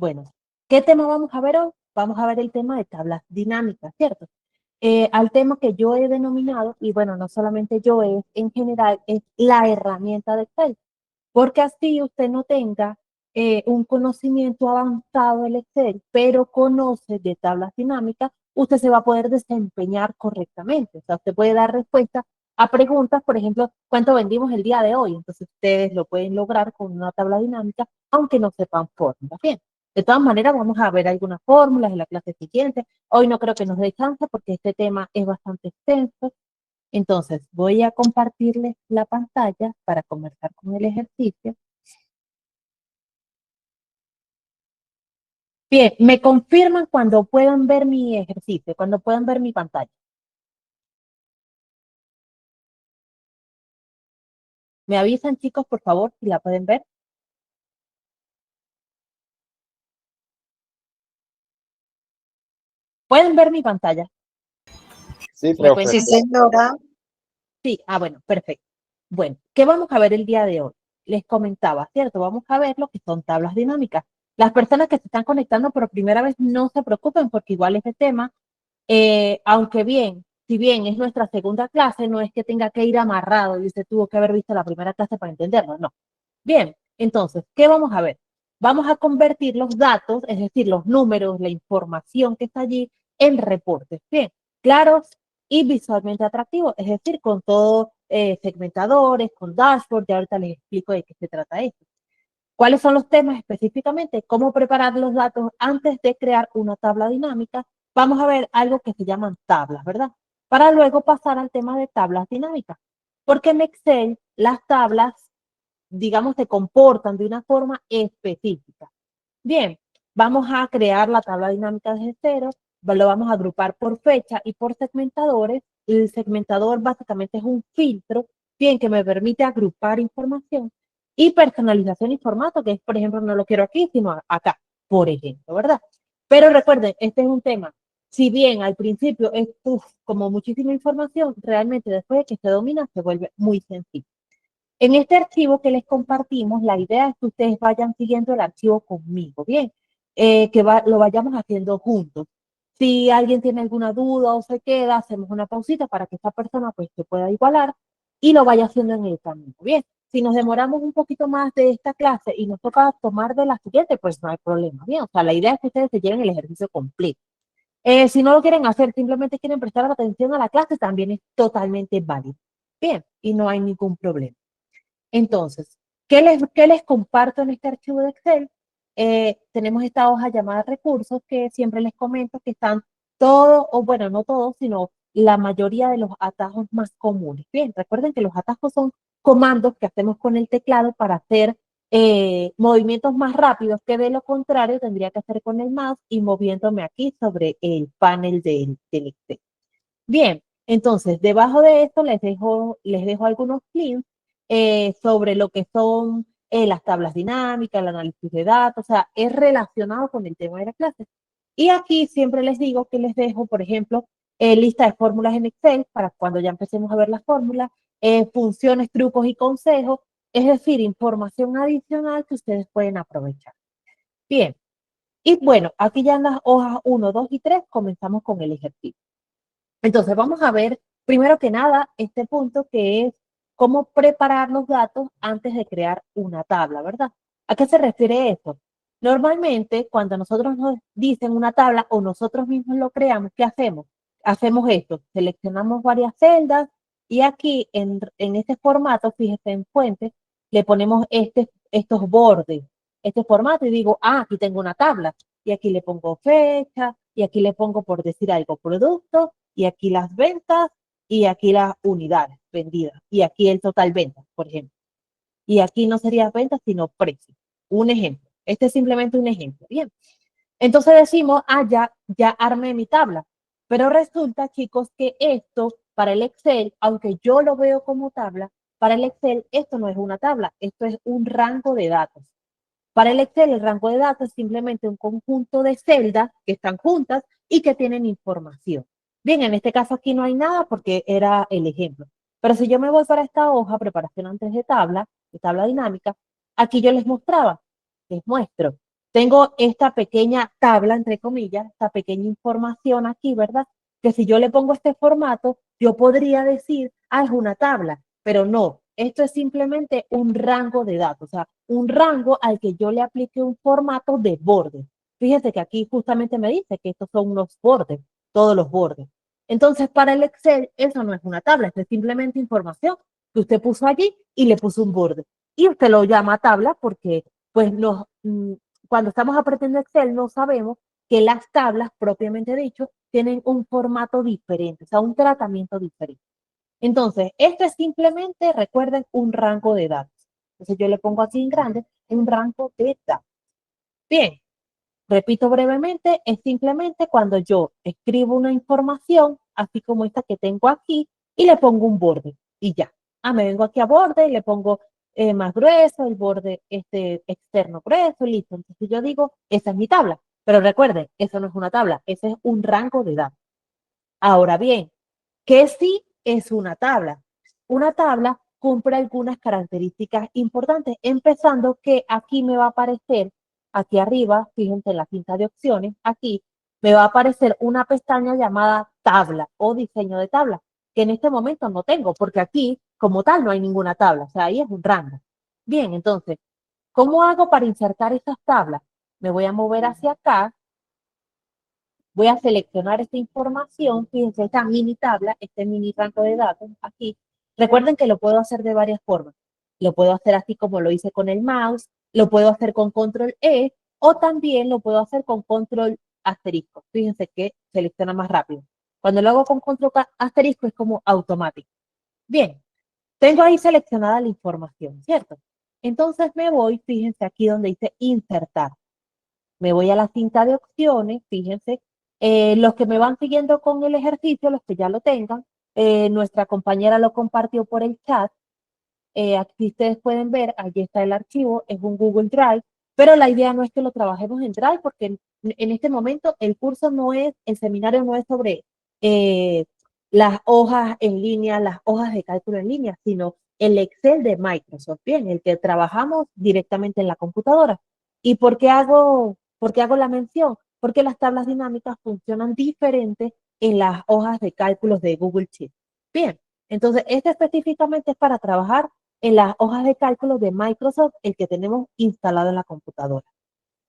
Bueno, ¿qué tema vamos a ver hoy? Vamos a ver el tema de tablas dinámicas, ¿cierto? Al tema que yo he denominado, y bueno, no solamente yo, es en general, es la herramienta de Excel, porque así usted no tenga un conocimiento avanzado del Excel, pero conoce de tablas dinámicas, usted se va a poder desempeñar correctamente. O sea, usted puede dar respuesta a preguntas, por ejemplo, ¿cuánto vendimos el día de hoy? Entonces ustedes lo pueden lograr con una tabla dinámica, aunque no sepan fórmulas. Bien, de todas maneras, vamos a ver algunas fórmulas en la clase siguiente. Hoy no creo que nos dé chance porque este tema es bastante extenso. Entonces, voy a compartirles la pantalla para comenzar con el ejercicio. Bien, me confirman cuando puedan ver mi ejercicio, cuando puedan ver mi pantalla. ¿Me avisan, chicos, por favor, si la pueden ver? ¿Pueden ver mi pantalla? Sí, ¿Me profe. Sí, cuentan? señora. Sí, bueno, perfecto. Bueno, ¿qué vamos a ver el día de hoy? Les comentaba, ¿cierto? Vamos a ver lo que son tablas dinámicas. Las personas que se están conectando por primera vez no se preocupen porque igual este tema, aunque bien, si bien es nuestra segunda clase, no es que tenga que ir amarrado y usted tuvo que haber visto la primera clase para entenderlo, no. Bien, entonces, ¿qué vamos a ver? Vamos a convertir los datos, es decir, los números, la información que está allí, en reportes. Bien, claros y visualmente atractivos, es decir, con todos segmentadores, con dashboard, ya ahorita les explico de qué se trata esto. ¿Cuáles son los temas específicamente? ¿Cómo preparar los datos antes de crear una tabla dinámica? Vamos a ver algo que se llaman tablas, ¿verdad? Para luego pasar al tema de tablas dinámicas. Porque en Excel las tablas, digamos, se comportan de una forma específica. Bien, vamos a crear la tabla dinámica desde cero, lo vamos a agrupar por fecha y por segmentadores. El segmentador básicamente es un filtro, bien, que me permite agrupar información y personalización y formato, que es, por ejemplo, no lo quiero aquí, sino acá, por ejemplo, ¿verdad? Pero recuerden, este es un tema, si bien al principio es como muchísima información, realmente después de que se domina se vuelve muy sencillo. En este archivo que les compartimos, la idea es que ustedes vayan siguiendo el archivo conmigo, ¿bien? Lo vayamos haciendo juntos. Si alguien tiene alguna duda o se queda, hacemos una pausita para que esta persona pues se pueda igualar y lo vaya haciendo en el camino, ¿bien? Si nos demoramos un poquito más de esta clase y nos toca tomar de la siguiente, pues no hay problema, ¿bien? O sea, la idea es que ustedes se lleven el ejercicio completo. Si no lo quieren hacer, simplemente quieren prestar atención a la clase, también es totalmente válido. Bien, y no hay ningún problema. Entonces, ¿qué les comparto en este archivo de Excel? Tenemos esta hoja llamada recursos que siempre les comento que están todos, o bueno, no todos, sino la mayoría de los atajos más comunes. Bien, recuerden que los atajos son comandos que hacemos con el teclado para hacer movimientos más rápidos que de lo contrario tendría que hacer con el mouse y moviéndome aquí sobre el panel del Excel. Bien, entonces, debajo de esto les dejo algunos links sobre lo que son las tablas dinámicas, el análisis de datos, o sea, es relacionado con el tema de la clase. Y aquí siempre les digo que les dejo, por ejemplo, lista de fórmulas en Excel para cuando ya empecemos a ver las fórmulas, funciones, trucos y consejos, es decir, información adicional que ustedes pueden aprovechar. Bien, y bueno, aquí ya en las hojas 1, 2 y 3 comenzamos con el ejercicio. Entonces, vamos a ver, primero que nada, este punto que es cómo preparar los datos antes de crear una tabla, ¿verdad? ¿A qué se refiere esto? Normalmente, cuando nosotros nos dicen una tabla o nosotros mismos lo creamos, ¿qué hacemos? Hacemos esto, seleccionamos varias celdas y aquí en este formato, fíjese en fuente, le ponemos estos bordes, este formato y digo, aquí tengo una tabla y aquí le pongo fecha y aquí le pongo, por decir algo, producto y aquí las ventas y aquí las unidades vendidas y aquí el total ventas, por ejemplo. Y aquí no sería ventas, sino precio. Un ejemplo. Este es simplemente un ejemplo. Bien. Entonces decimos, ya armé mi tabla. Pero resulta, chicos, que esto para el Excel, aunque yo lo veo como tabla, para el Excel esto no es una tabla, esto es un rango de datos. Para el Excel, el rango de datos es simplemente un conjunto de celdas que están juntas y que tienen información. Bien, en este caso aquí no hay nada porque era el ejemplo. Pero si yo me voy para esta hoja, preparación antes de tabla dinámica, aquí yo les muestro Tengo esta pequeña tabla, entre comillas, esta pequeña información aquí, ¿verdad? Que si yo le pongo este formato, yo podría decir, ah, es una tabla, pero no, esto es simplemente un rango de datos, o sea, un rango al que yo le aplique un formato de bordes. Fíjese que aquí justamente me dice que estos son unos bordes, todos los bordes. Entonces, para el Excel, eso no es una tabla, esto es simplemente información que usted puso allí y le puso un borde. Y usted lo llama tabla porque, pues, cuando estamos aprendiendo Excel no sabemos que las tablas, propiamente dicho, tienen un formato diferente, o sea, un tratamiento diferente. Entonces, esto es simplemente, recuerden, un rango de datos. Entonces, yo le pongo aquí en grande un rango de datos. Bien, repito brevemente, es simplemente cuando yo escribo una información, así como esta que tengo aquí, y le pongo un borde y ya. Ah, me vengo aquí a borde y le pongo más grueso, el borde este externo grueso, y listo. Entonces yo digo, esa es mi tabla. Pero recuerden, eso no es una tabla, ese es un rango de datos. Ahora bien, ¿qué sí es una tabla? Una tabla cumple algunas características importantes, empezando que aquí me va a aparecer, aquí arriba, fíjense en la cinta de opciones, aquí me va a aparecer una pestaña llamada tabla o diseño de tabla, que en este momento no tengo, porque aquí como tal no hay ninguna tabla, o sea, ahí es un rango. Bien, entonces, ¿cómo hago para insertar esas tablas? Me voy a mover hacia acá. Voy a seleccionar esta información, fíjense, esta mini tabla, este mini rango de datos aquí. Recuerden que lo puedo hacer de varias formas. Lo puedo hacer así como lo hice con el mouse, lo puedo hacer con control E o también lo puedo hacer con control asterisco. Fíjense que selecciona más rápido. Cuando lo hago con control asterisco es como automático. Bien, tengo ahí seleccionada la información, ¿cierto? Entonces me voy, fíjense aquí donde dice insertar. Me voy a la cinta de opciones, fíjense, los que me van siguiendo con el ejercicio, los que ya lo tengan, nuestra compañera lo compartió por el chat. Aquí ustedes pueden ver, allí está el archivo, es un Google Drive, pero la idea no es que lo trabajemos en Drive porque en este momento el curso no es, el seminario no es sobre eh, las hojas en línea, las hojas de cálculo en línea, sino el Excel de Microsoft, bien, el que trabajamos directamente en la computadora. ¿Y por qué hago la mención? Porque las tablas dinámicas funcionan diferente en las hojas de cálculos de Google Sheets. Bien, entonces este específicamente es para trabajar en las hojas de cálculo de Microsoft, el que tenemos instalado en la computadora.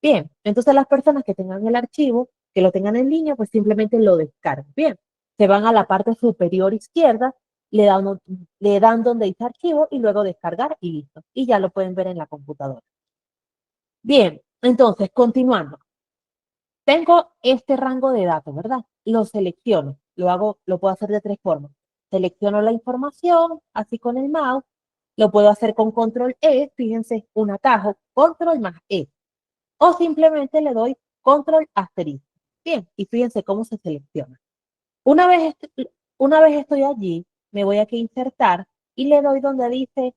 Bien, entonces las personas que tengan el archivo, que lo tengan en línea, pues simplemente lo descargan. Bien, se van a la parte superior izquierda, le dan donde dice archivo y luego descargar y listo. Y ya lo pueden ver en la computadora. Bien, entonces continuando. Tengo este rango de datos, ¿verdad? Lo selecciono, lo puedo hacer de tres formas. Selecciono la información, así con el mouse, lo puedo hacer con control E, fíjense, un atajo, control más E, o simplemente le doy control asterisco. Bien, y fíjense cómo se selecciona. Una vez, una vez estoy allí, me voy aquí a insertar y le doy donde dice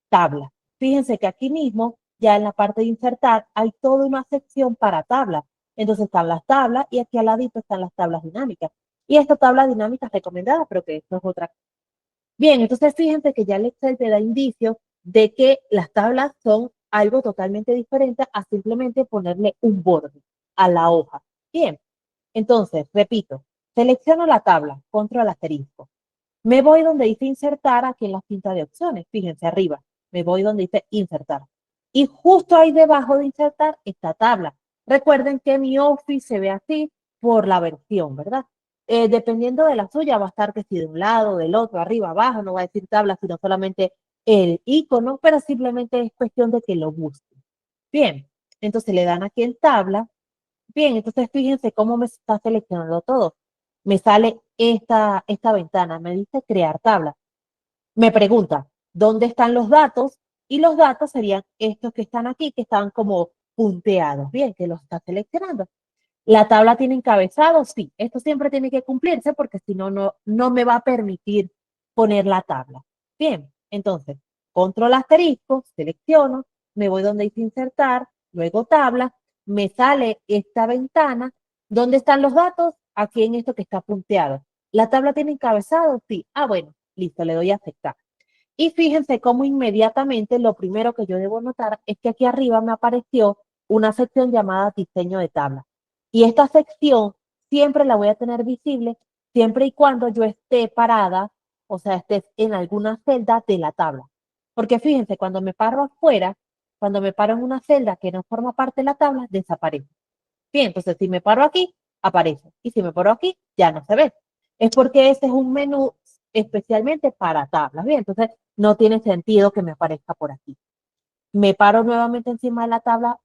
tabla. Fíjense que aquí mismo, ya en la parte de insertar, hay toda una sección para tablas. Entonces están las tablas y aquí al ladito están las tablas dinámicas. Y esta tabla dinámica es recomendada, pero que esto es otra. Bien, entonces fíjense que ya el Excel te da indicios de que las tablas son algo totalmente diferente a simplemente ponerle un borde a la hoja. Bien, entonces, repito, selecciono la tabla, control asterisco. Me voy donde dice insertar aquí en la cinta de opciones, fíjense arriba, me voy donde dice insertar. Y justo ahí debajo de insertar esta tabla. Recuerden que mi Office se ve así por la versión, ¿verdad? Dependiendo de la suya, va a estar que si de un lado, del otro, arriba, abajo, no va a decir tabla, sino solamente el icono, pero simplemente es cuestión de que lo busquen. Bien, entonces le dan aquí en tabla. Bien, entonces fíjense cómo me está seleccionando todo. Me sale esta ventana, me dice crear tabla. Me pregunta, ¿dónde están los datos? Y los datos serían estos que están aquí, que están como punteados. Bien, que los está seleccionando. ¿La tabla tiene encabezado? Sí, esto siempre tiene que cumplirse porque si no, no me va a permitir poner la tabla. Bien, entonces, control asterisco, selecciono, me voy donde dice insertar, luego tabla, me sale esta ventana. ¿Dónde están los datos? Aquí en esto que está punteado. ¿La tabla tiene encabezado? Sí. Ah, bueno, listo, le doy a aceptar. Y fíjense cómo inmediatamente lo primero que yo debo notar es que aquí arriba me apareció una sección llamada diseño de tabla. Y esta sección siempre la voy a tener visible siempre y cuando yo esté parada, o sea, esté en alguna celda de la tabla. Porque fíjense, cuando me paro afuera, cuando me paro en una celda que no forma parte de la tabla, desaparece. Bien, entonces si me paro aquí, aparece. Y si me paro aquí, ya no se ve. Es porque ese es un menú especialmente para tablas. Bien, entonces no tiene sentido que me aparezca por aquí. Me paro nuevamente encima de la tabla.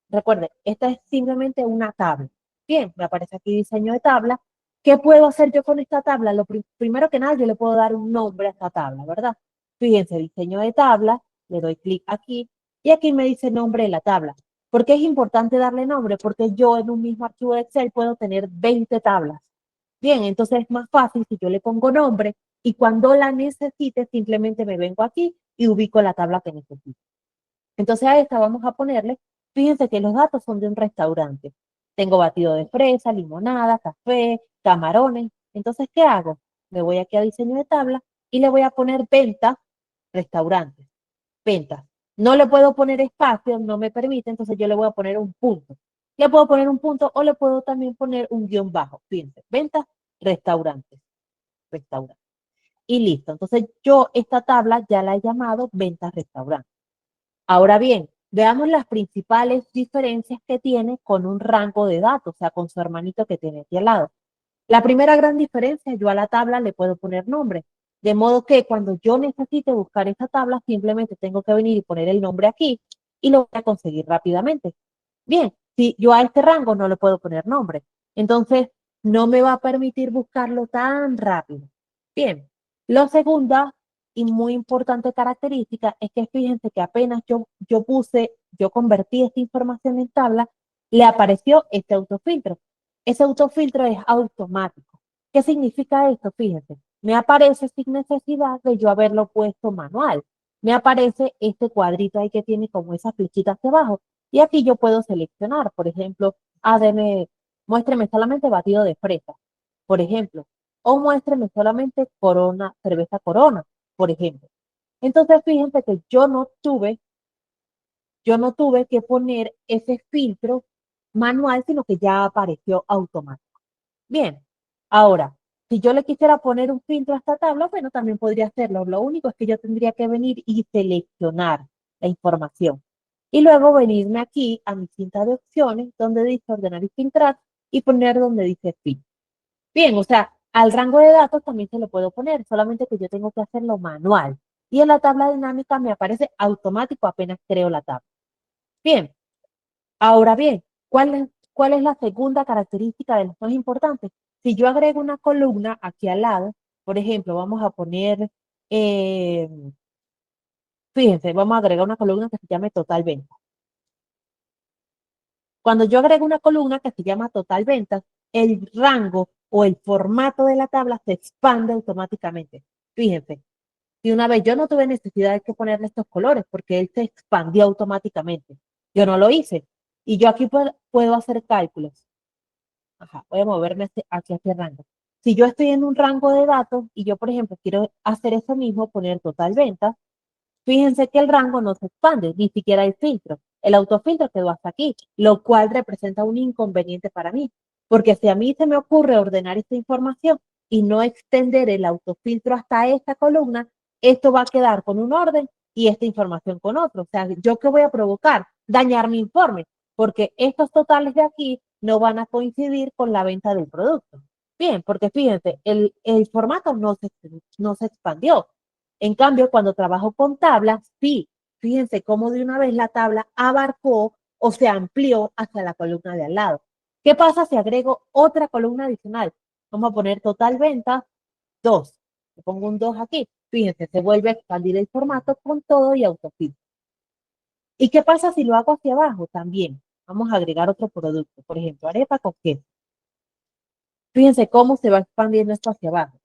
Recuerden, esta es simplemente una tabla. Bien, me aparece aquí diseño de tabla. ¿Qué puedo hacer yo con esta tabla? Primero que nada, yo le puedo dar un nombre a esta tabla, ¿verdad? Fíjense, diseño de tabla, le doy clic aquí y aquí me dice nombre de la tabla. ¿Por qué es importante darle nombre? Porque yo en un mismo archivo de Excel puedo tener 20 tablas. Bien, entonces es más fácil si yo le pongo nombre y cuando la necesite simplemente me vengo aquí y ubico la tabla que necesito. Entonces a esta vamos a ponerle, fíjense que los datos son de un restaurante. Tengo batido de fresa, limonada, café, camarones. Entonces, ¿qué hago? Me voy aquí a diseño de tabla y le voy a poner ventas, restaurantes, ventas. No le puedo poner espacio, no me permite, entonces yo le voy a poner un punto. Le puedo poner un punto o le puedo también poner un guión bajo. Fíjense, ventas, restaurantes, restaurantes. Y listo. Entonces yo esta tabla ya la he llamado ventas, restaurantes. Ahora bien, veamos las principales diferencias que tiene con un rango de datos, o sea, con su hermanito que tiene aquí al lado. La primera gran diferencia, yo a la tabla le puedo poner nombre, de modo que cuando yo necesite buscar esa tabla, simplemente tengo que venir y poner el nombre aquí y lo voy a conseguir rápidamente. Bien, si yo a este rango no le puedo poner nombre, entonces no me va a permitir buscarlo tan rápido. Bien, lo segunda y muy importante característica es que fíjense que apenas yo convertí esta información en tabla, le apareció este autofiltro. Ese autofiltro es automático. ¿Qué significa esto? Fíjense, me aparece sin necesidad de yo haberlo puesto manual. Me aparece este cuadrito ahí que tiene como esa flechita hacia abajo. Y aquí yo puedo seleccionar, por ejemplo, muéstreme solamente batido de fresa, por ejemplo, o muéstreme solamente Corona, cerveza Corona, por ejemplo. Entonces, fíjense que yo no tuve que poner ese filtro manual, sino que ya apareció automático. Bien, ahora, si yo le quisiera poner un filtro a esta tabla, bueno, también podría hacerlo. Lo único es que yo tendría que venir y seleccionar la información. Y luego venirme aquí a mi cinta de opciones, donde dice ordenar y filtrar, y poner donde dice filtro. Bien, o sea, al rango de datos también se lo puedo poner, solamente que yo tengo que hacerlo manual. Y en la tabla dinámica me aparece automático apenas creo la tabla. Bien, ahora bien, ¿cuál es la segunda característica de los más importantes? Si yo agrego una columna aquí al lado, por ejemplo, vamos a poner, eh, fíjense, vamos a agregar una columna que se llame total venta. Cuando yo agrego una columna que se llama total ventas, el rango o el formato de la tabla se expande automáticamente. Fíjense, si una vez yo no tuve necesidad de que ponerle estos colores porque él se expandió automáticamente. Yo no lo hice. Y yo aquí puedo hacer cálculos. Ajá, voy a moverme hacia este rango. Si yo estoy en un rango de datos y yo, por ejemplo, quiero hacer eso mismo, poner total venta, fíjense que el rango no se expande, ni siquiera el filtro. El autofiltro quedó hasta aquí, lo cual representa un inconveniente para mí, porque si a mí se me ocurre ordenar esta información y no extender el autofiltro hasta esta columna, esto va a quedar con un orden y esta información con otro. O sea, ¿yo qué voy a provocar? Dañar mi informe, porque estos totales de aquí no van a coincidir con la venta del producto. Bien, porque fíjense, el formato no se expandió. En cambio, cuando trabajo con tablas, sí, fíjense cómo de una vez la tabla abarcó o se amplió hacia la columna de al lado. ¿Qué pasa si agrego otra columna adicional? Vamos a poner total venta 2. Le pongo un 2 aquí. Fíjense, se vuelve a expandir el formato con todo y autofill. ¿Y qué pasa si lo hago hacia abajo? También vamos a agregar otro producto. Por ejemplo, arepa con queso. Fíjense cómo se va expandiendo esto hacia abajo.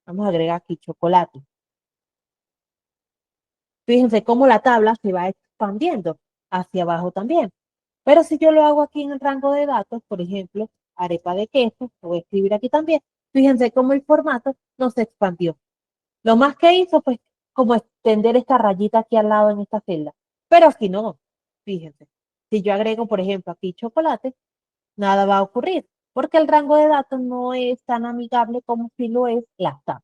Vamos a agregar aquí chocolate. Fíjense cómo la tabla se va expandiendo hacia abajo también. Pero si yo lo hago aquí en el rango de datos, por ejemplo, arepa de queso, lo voy a escribir aquí también, fíjense cómo el formato no se expandió. Lo más que hizo fue como extender esta rayita aquí al lado en esta celda. Pero aquí no, fíjense. Si yo agrego, por ejemplo, aquí chocolate, nada va a ocurrir, porque el rango de datos no es tan amigable como si lo es las tablas.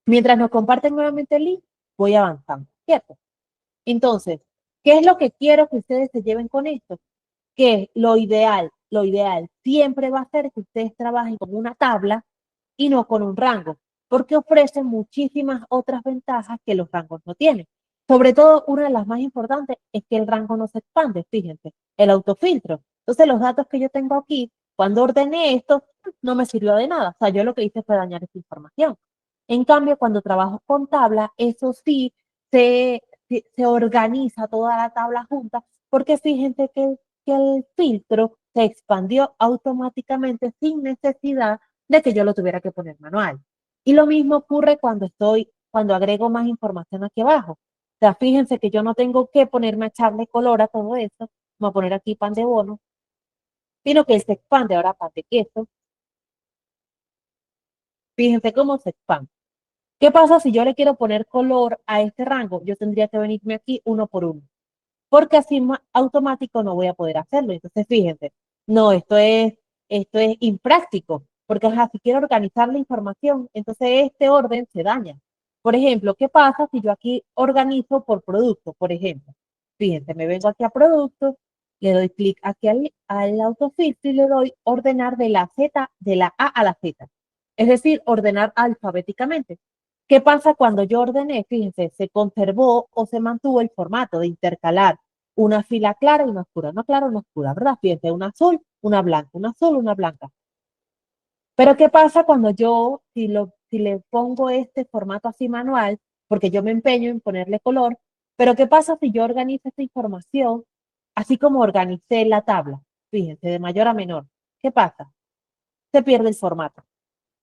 Mientras nos comparten nuevamente el link, voy avanzando, ¿cierto? Entonces, ¿qué es lo que quiero que ustedes se lleven con esto? Que lo ideal siempre va a ser que ustedes trabajen con una tabla y no con un rango, porque ofrecen muchísimas otras ventajas que los rangos no tienen. Sobre todo, una de las más importantes es que el rango no se expande, fíjense, el autofiltro. Entonces, los datos que yo tengo aquí, cuando ordené esto, no me sirvió de nada. O sea, yo lo que hice fue dañar esa información. En cambio, cuando trabajo con tabla, eso sí, se organiza toda la tabla junta, porque fíjense que el filtro se expandió automáticamente sin necesidad de que yo lo tuviera que poner manual. Y lo mismo ocurre cuando agrego más información aquí abajo. O sea, fíjense que yo no tengo que ponerme a echarle color a todo esto, voy a poner aquí pan de bono, sino que él se expande ahora pan de queso. Fíjense cómo se expande. ¿Qué pasa si yo le quiero poner color a este rango? Yo tendría que venirme aquí uno por uno, porque así automático no voy a poder hacerlo. Entonces, fíjense, no, esto es impráctico, porque ajá, si quiero organizar la información, entonces este orden se daña. Por ejemplo, ¿qué pasa si yo aquí organizo por producto? Por ejemplo, fíjense, me vengo aquí a producto, le doy clic aquí al autofiltro y le doy ordenar de la Z, de la A a la Z. Es decir, ordenar alfabéticamente. ¿Qué pasa cuando yo ordené? Fíjense, se conservó o se mantuvo el formato de intercalar una fila clara y una oscura, una clara, una oscura, ¿verdad? Fíjense, una azul, una blanca, una azul, una blanca. Pero ¿qué pasa cuando yo, si le pongo este formato así manual, porque yo me empeño en ponerle color, pero ¿qué pasa si yo organizo esta información así como organicé la tabla? Fíjense, de mayor a menor. ¿Qué pasa? Se pierde el formato.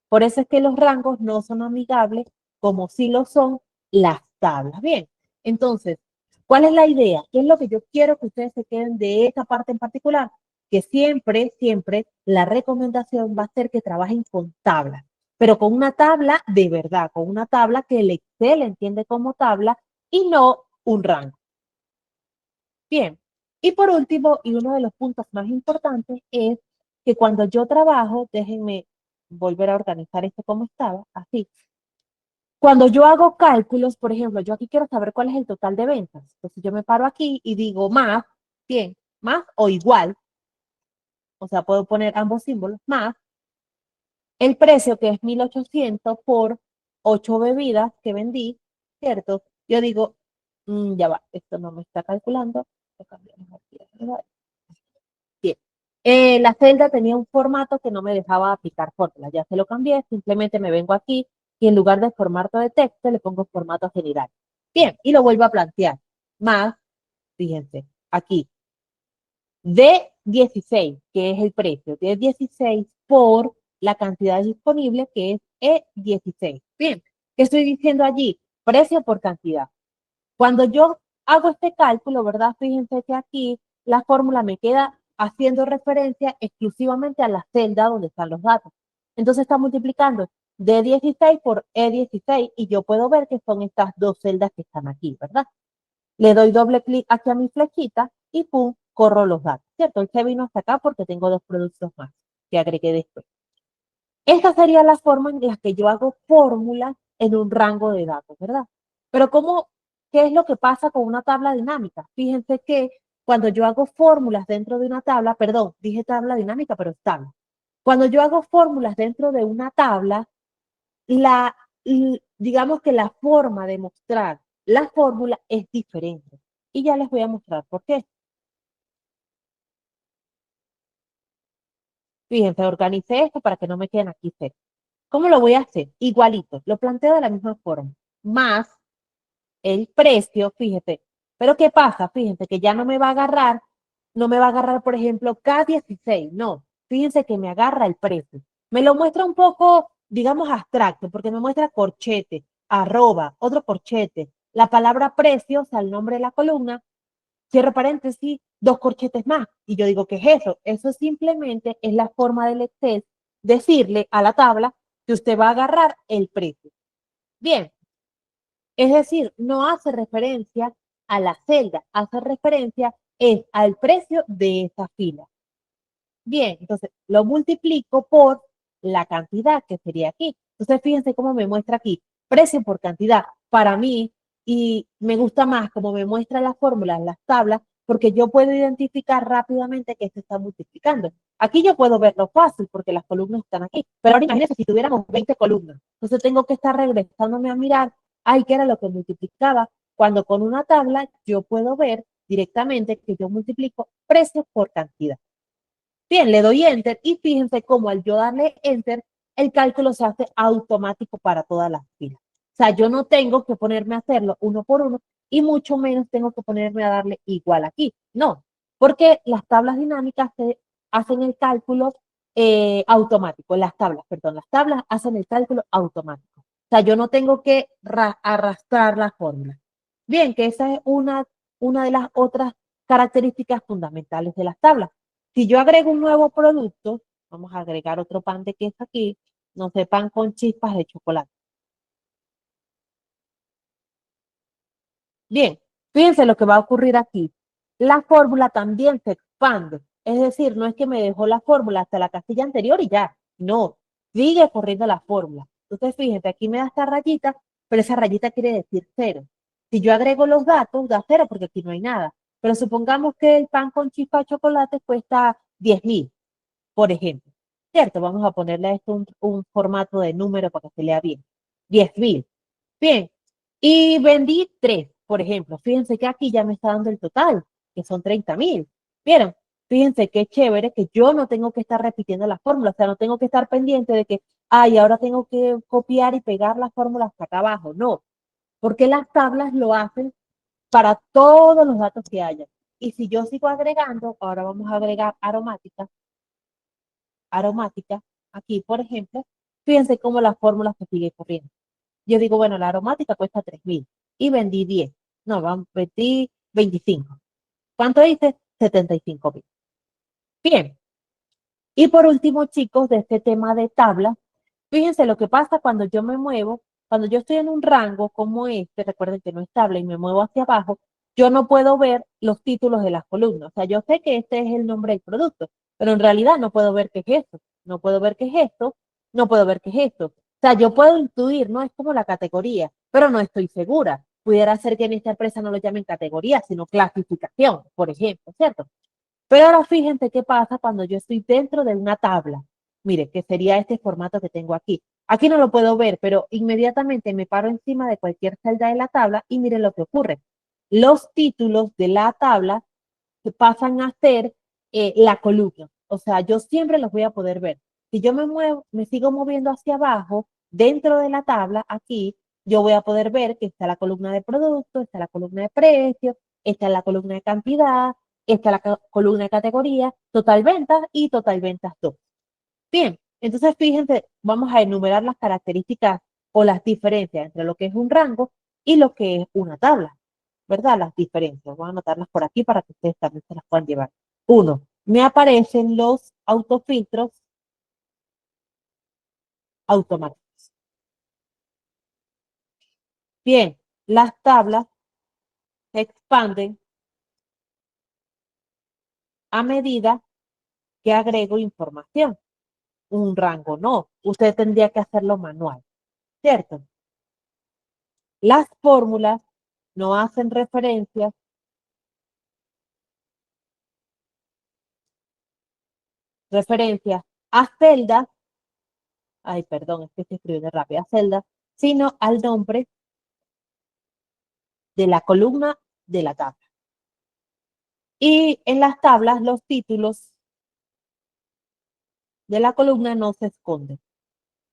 Por eso es que los rangos no son amigables como sí lo son las tablas. Bien, entonces, ¿cuál es la idea? ¿Qué es lo que yo quiero que ustedes se queden de esta parte en particular? Que siempre, siempre la recomendación va a ser que trabajen con tablas, pero con una tabla de verdad, con una tabla que el Excel entiende como tabla y no un rango. Bien, y por último, y uno de los puntos más importantes es que cuando yo trabajo, déjenme volver a organizar esto como estaba, así. Cuando yo hago cálculos, por ejemplo, yo aquí quiero saber cuál es el total de ventas. Entonces yo me paro aquí y digo más, bien, más o igual, o sea, puedo poner ambos símbolos, más el precio que es 1.800 por 8 bebidas que vendí, ¿cierto? Yo digo, ya va, esto no me está calculando. Lo cambiamos aquí, ¿verdad? Bien. La celda tenía un formato que no me dejaba aplicar fórmulas. Ya se lo cambié, simplemente me vengo aquí y en lugar de formato de texto le pongo formato general. Bien, y lo vuelvo a plantear. Más, fíjense, aquí, D16, que es el precio, D16 por la cantidad disponible, que es E16. Bien, ¿qué estoy diciendo allí? Precio por cantidad. Cuando yo hago este cálculo, ¿verdad? Fíjense que aquí la fórmula me queda haciendo referencia exclusivamente a la celda donde están los datos. Entonces está multiplicando D16 por E16 y yo puedo ver que son estas dos celdas que están aquí, ¿verdad? Le doy doble clic aquí a mi flechita y pum, corro los datos, ¿cierto? Él se vino hasta acá porque tengo dos productos más que agregué después. Esta sería la forma en la que yo hago fórmulas en un rango de datos, ¿verdad? Pero ¿qué es lo que pasa con una tabla dinámica? Fíjense que cuando yo hago fórmulas dentro de una tabla, perdón, dije tabla dinámica, pero es tabla. Cuando yo hago fórmulas dentro de una tabla, digamos que la forma de mostrar la fórmula es diferente. Y ya les voy a mostrar por qué. Fíjense, organicé esto para que no me queden aquí cerca. ¿Cómo lo voy a hacer? Igualito, lo planteo de la misma forma, más el precio, fíjate. Pero ¿qué pasa? Fíjense que ya no me va a agarrar, no me va a agarrar, por ejemplo, K16, no. Fíjense que me agarra el precio. Me lo muestra un poco, digamos, abstracto, porque me muestra corchete, arroba, otro corchete, la palabra precio, o sea, el nombre de la columna, cierro paréntesis, dos corchetes más. Y yo digo, ¿qué es eso? Eso simplemente es la forma del Excel decirle a la tabla que usted va a agarrar el precio. Bien, es decir, no hace referencia a la celda hace referencia es al precio de esa fila. Bien, entonces lo multiplico por la cantidad que sería aquí. Entonces fíjense cómo me muestra aquí, precio por cantidad. Para mí, y me gusta más como me muestra la fórmula en las tablas, porque yo puedo identificar rápidamente que se está multiplicando. Aquí yo puedo verlo fácil porque las columnas están aquí. Pero ahora imagínense si tuviéramos 20 columnas. Entonces tengo que estar regresándome a mirar, ay, ¿qué era lo que multiplicaba? Cuando con una tabla yo puedo ver directamente que yo multiplico precio por cantidad. Bien, le doy enter y fíjense cómo al yo darle enter, el cálculo se hace automático para todas las filas. O sea, yo no tengo que ponerme a hacerlo uno por uno y mucho menos tengo que ponerme a darle igual aquí. No, porque las tablas dinámicas hacen el cálculo automático. Las tablas, perdón, las tablas hacen el cálculo automático. O sea, yo no tengo que arrastrar la fórmula. Bien, que esa es una de las otras características fundamentales de las tablas. Si yo agrego un nuevo producto, vamos a agregar otro pan de queso aquí, no sé, pan con chispas de chocolate. Bien, fíjense lo que va a ocurrir aquí. La fórmula también se expande. Es decir, no es que me dejó la fórmula hasta la casilla anterior y ya. No, sigue corriendo la fórmula. Entonces, fíjense, aquí me da esta rayita, pero esa rayita quiere decir cero. Si yo agrego los datos, da cero porque aquí no hay nada. Pero supongamos que el pan con chispa de chocolate cuesta 10.000, por ejemplo. ¿Cierto? Vamos a ponerle a esto un formato de número para que se lea bien. 10.000. Bien. Y vendí 3, por ejemplo. Fíjense que aquí ya me está dando el total, que son 30.000. ¿Vieron? Fíjense qué chévere que yo no tengo que estar repitiendo las fórmulas, o sea, no tengo que estar pendiente de que, ay, ahora tengo que copiar y pegar las fórmulas hasta acá abajo. No, porque las tablas lo hacen para todos los datos que haya. Y si yo sigo agregando, ahora vamos a agregar aromática, aquí, por ejemplo, fíjense cómo la fórmula se sigue corriendo. Yo digo, bueno, la aromática cuesta 3.000 y vendí 10. No, vendí 25. ¿Cuánto dice? 75.000. Bien. Y por último, chicos, de este tema de tabla, fíjense lo que pasa cuando yo me muevo, cuando yo estoy en un rango como este, recuerden que no es tabla y me muevo hacia abajo, yo no puedo ver los títulos de las columnas. O sea, yo sé que este es el nombre del producto, pero en realidad no puedo ver qué es esto, no puedo ver qué es esto, no puedo ver qué es esto. O sea, yo puedo intuir, no es como la categoría, pero no estoy segura. Pudiera ser que en esta empresa no lo llamen categoría, sino clasificación, por ejemplo, ¿cierto? Pero ahora fíjense qué pasa cuando yo estoy dentro de una tabla. Mire, que sería este formato que tengo aquí. Aquí no lo puedo ver, pero inmediatamente me paro encima de cualquier celda de la tabla y miren lo que ocurre. Los títulos de la tabla pasan a ser la columna. O sea, yo siempre los voy a poder ver. Si yo me muevo, me sigo moviendo hacia abajo, dentro de la tabla, aquí, yo voy a poder ver que está la columna de producto, está la columna de precio, está la columna de cantidad, está la columna de categoría, total ventas y total ventas 2. Bien, entonces fíjense, vamos a enumerar las características o las diferencias entre lo que es un rango y lo que es una tabla, ¿verdad? Las diferencias. Voy a anotarlas por aquí para que ustedes también se las puedan llevar. Uno, me aparecen los autofiltros automáticos. Bien, las tablas se expanden a medida que agrego información. Un rango no, usted tendría que hacerlo manual, ¿cierto? Las fórmulas no hacen referencia a celdas, ay, perdón, es que estoy escribiendo rápido, a celdas, sino al nombre de la columna de la tabla. Y en las tablas, los títulos de la columna no se esconden.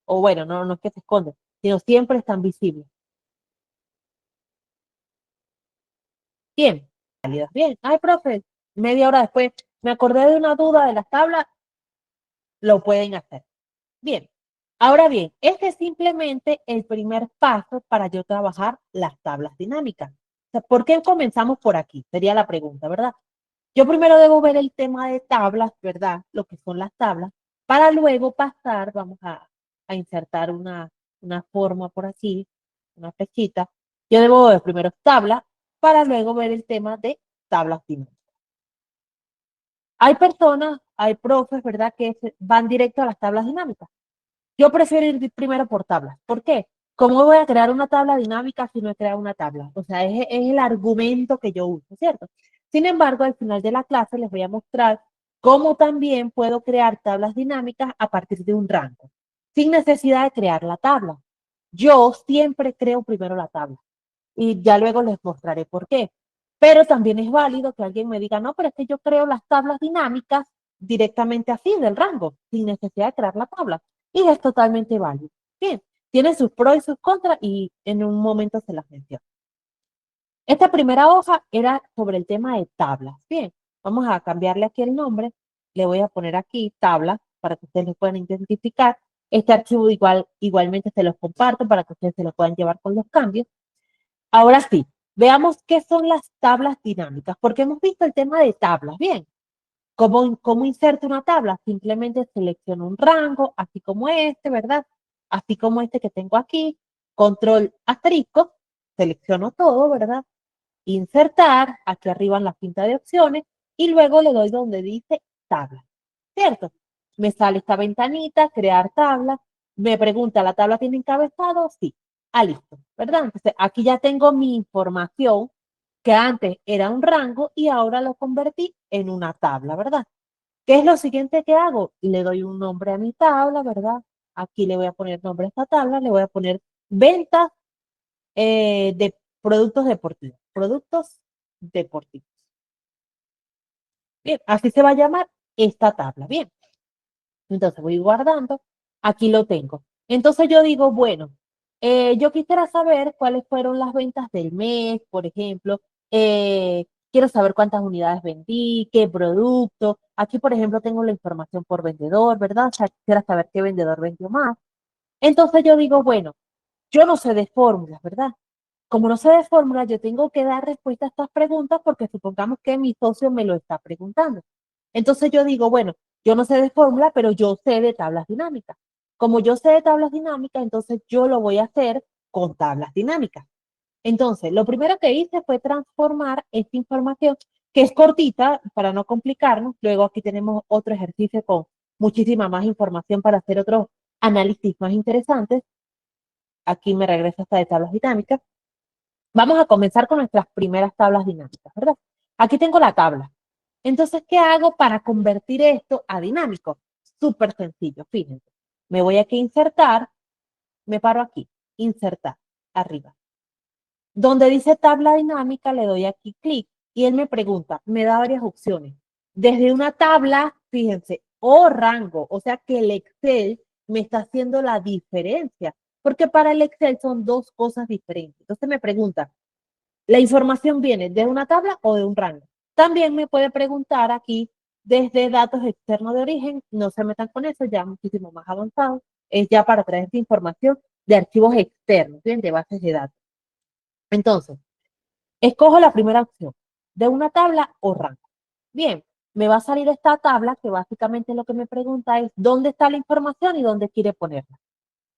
O bueno, no es que se esconden, sino siempre están visibles. Bien, válidas, bien. Ay, profe, media hora después me acordé de una duda de las tablas, lo pueden hacer. Bien, ahora bien, este es simplemente el primer paso para yo trabajar las tablas dinámicas. O sea, ¿por qué comenzamos por aquí? Sería la pregunta, ¿verdad? Yo primero debo ver el tema de tablas, ¿verdad? Lo que son las tablas, para luego pasar, vamos a insertar una forma por aquí, una flechita. Yo debo ver primero tabla, para luego ver el tema de tablas dinámicas. Hay personas, hay profes, ¿verdad?, que van directo a las tablas dinámicas. Yo prefiero ir primero por tablas. ¿Por qué? ¿Cómo voy a crear una tabla dinámica si no he creado una tabla? O sea, es el argumento que yo uso, ¿cierto? Sin embargo, al final de la clase les voy a mostrar cómo también puedo crear tablas dinámicas a partir de un rango, sin necesidad de crear la tabla. Yo siempre creo primero la tabla y ya luego les mostraré por qué. Pero también es válido que alguien me diga, no, pero es que yo creo las tablas dinámicas directamente así, del rango, sin necesidad de crear la tabla. Y es totalmente válido. Bien, tiene sus pros y sus contras y en un momento se las menciono. Esta primera hoja era sobre el tema de tablas. Bien, vamos a cambiarle aquí el nombre. Le voy a poner aquí tablas para que ustedes lo puedan identificar. Este archivo igualmente se los comparto para que ustedes se lo puedan llevar con los cambios. Ahora sí, veamos qué son las tablas dinámicas, porque hemos visto el tema de tablas. Bien, ¿cómo inserto una tabla? Simplemente selecciono un rango, así como este, ¿verdad? Así como este que tengo aquí, control asterisco, selecciono todo, ¿verdad? Insertar, aquí arriba en la cinta de opciones, y luego le doy donde dice tabla, ¿cierto? Me sale esta ventanita, crear tabla, me pregunta, ¿la tabla tiene encabezado? Sí. Ah, listo, ¿verdad? Entonces aquí ya tengo mi información que antes era un rango y ahora lo convertí en una tabla, ¿verdad? ¿Qué es lo siguiente que hago? Le doy un nombre a mi tabla, ¿verdad? Aquí le voy a poner nombre a esta tabla, le voy a poner ventas de productos deportivos. Productos deportivos. Bien, así se va a llamar esta tabla. Bien, entonces voy guardando. Aquí lo tengo. Entonces yo digo, bueno, yo quisiera saber cuáles fueron las ventas del mes, por ejemplo. Quiero saber cuántas unidades vendí, qué producto. Aquí, por ejemplo, tengo la información por vendedor, ¿verdad? O sea, quisiera saber qué vendedor vendió más. Entonces yo digo, bueno, yo no sé de fórmulas, ¿verdad? Como no sé de fórmula, yo tengo que dar respuesta a estas preguntas porque supongamos que mi socio me lo está preguntando. Entonces yo digo, bueno, yo no sé de fórmula, pero yo sé de tablas dinámicas. Como yo sé de tablas dinámicas, entonces yo lo voy a hacer con tablas dinámicas. Entonces, lo primero que hice fue transformar esta información, que es cortita para no complicarnos. Luego aquí tenemos otro ejercicio con muchísima más información para hacer otros análisis más interesantes. Aquí me regreso hasta de tablas dinámicas. Vamos a comenzar con nuestras primeras tablas dinámicas, ¿verdad? Aquí tengo la tabla. Entonces, ¿qué hago para convertir esto a dinámico? Súper sencillo, fíjense. Me voy aquí a insertar, me paro aquí, insertar, arriba. Donde dice tabla dinámica, le doy aquí clic y él me pregunta, me da varias opciones. Desde una tabla, fíjense, o rango, o sea que el Excel me está haciendo la diferencia, porque para el Excel son dos cosas diferentes. Entonces me pregunta, ¿la información viene de una tabla o de un rango? También me puede preguntar aquí desde datos externos de origen, no se metan con eso, ya muchísimo más avanzado, es ya para traer esta información de archivos externos, ¿bien? De bases de datos. Entonces, escojo la primera opción, de una tabla o rango. Bien, me va a salir esta tabla que básicamente lo que me pregunta es dónde está la información y dónde quiere ponerla.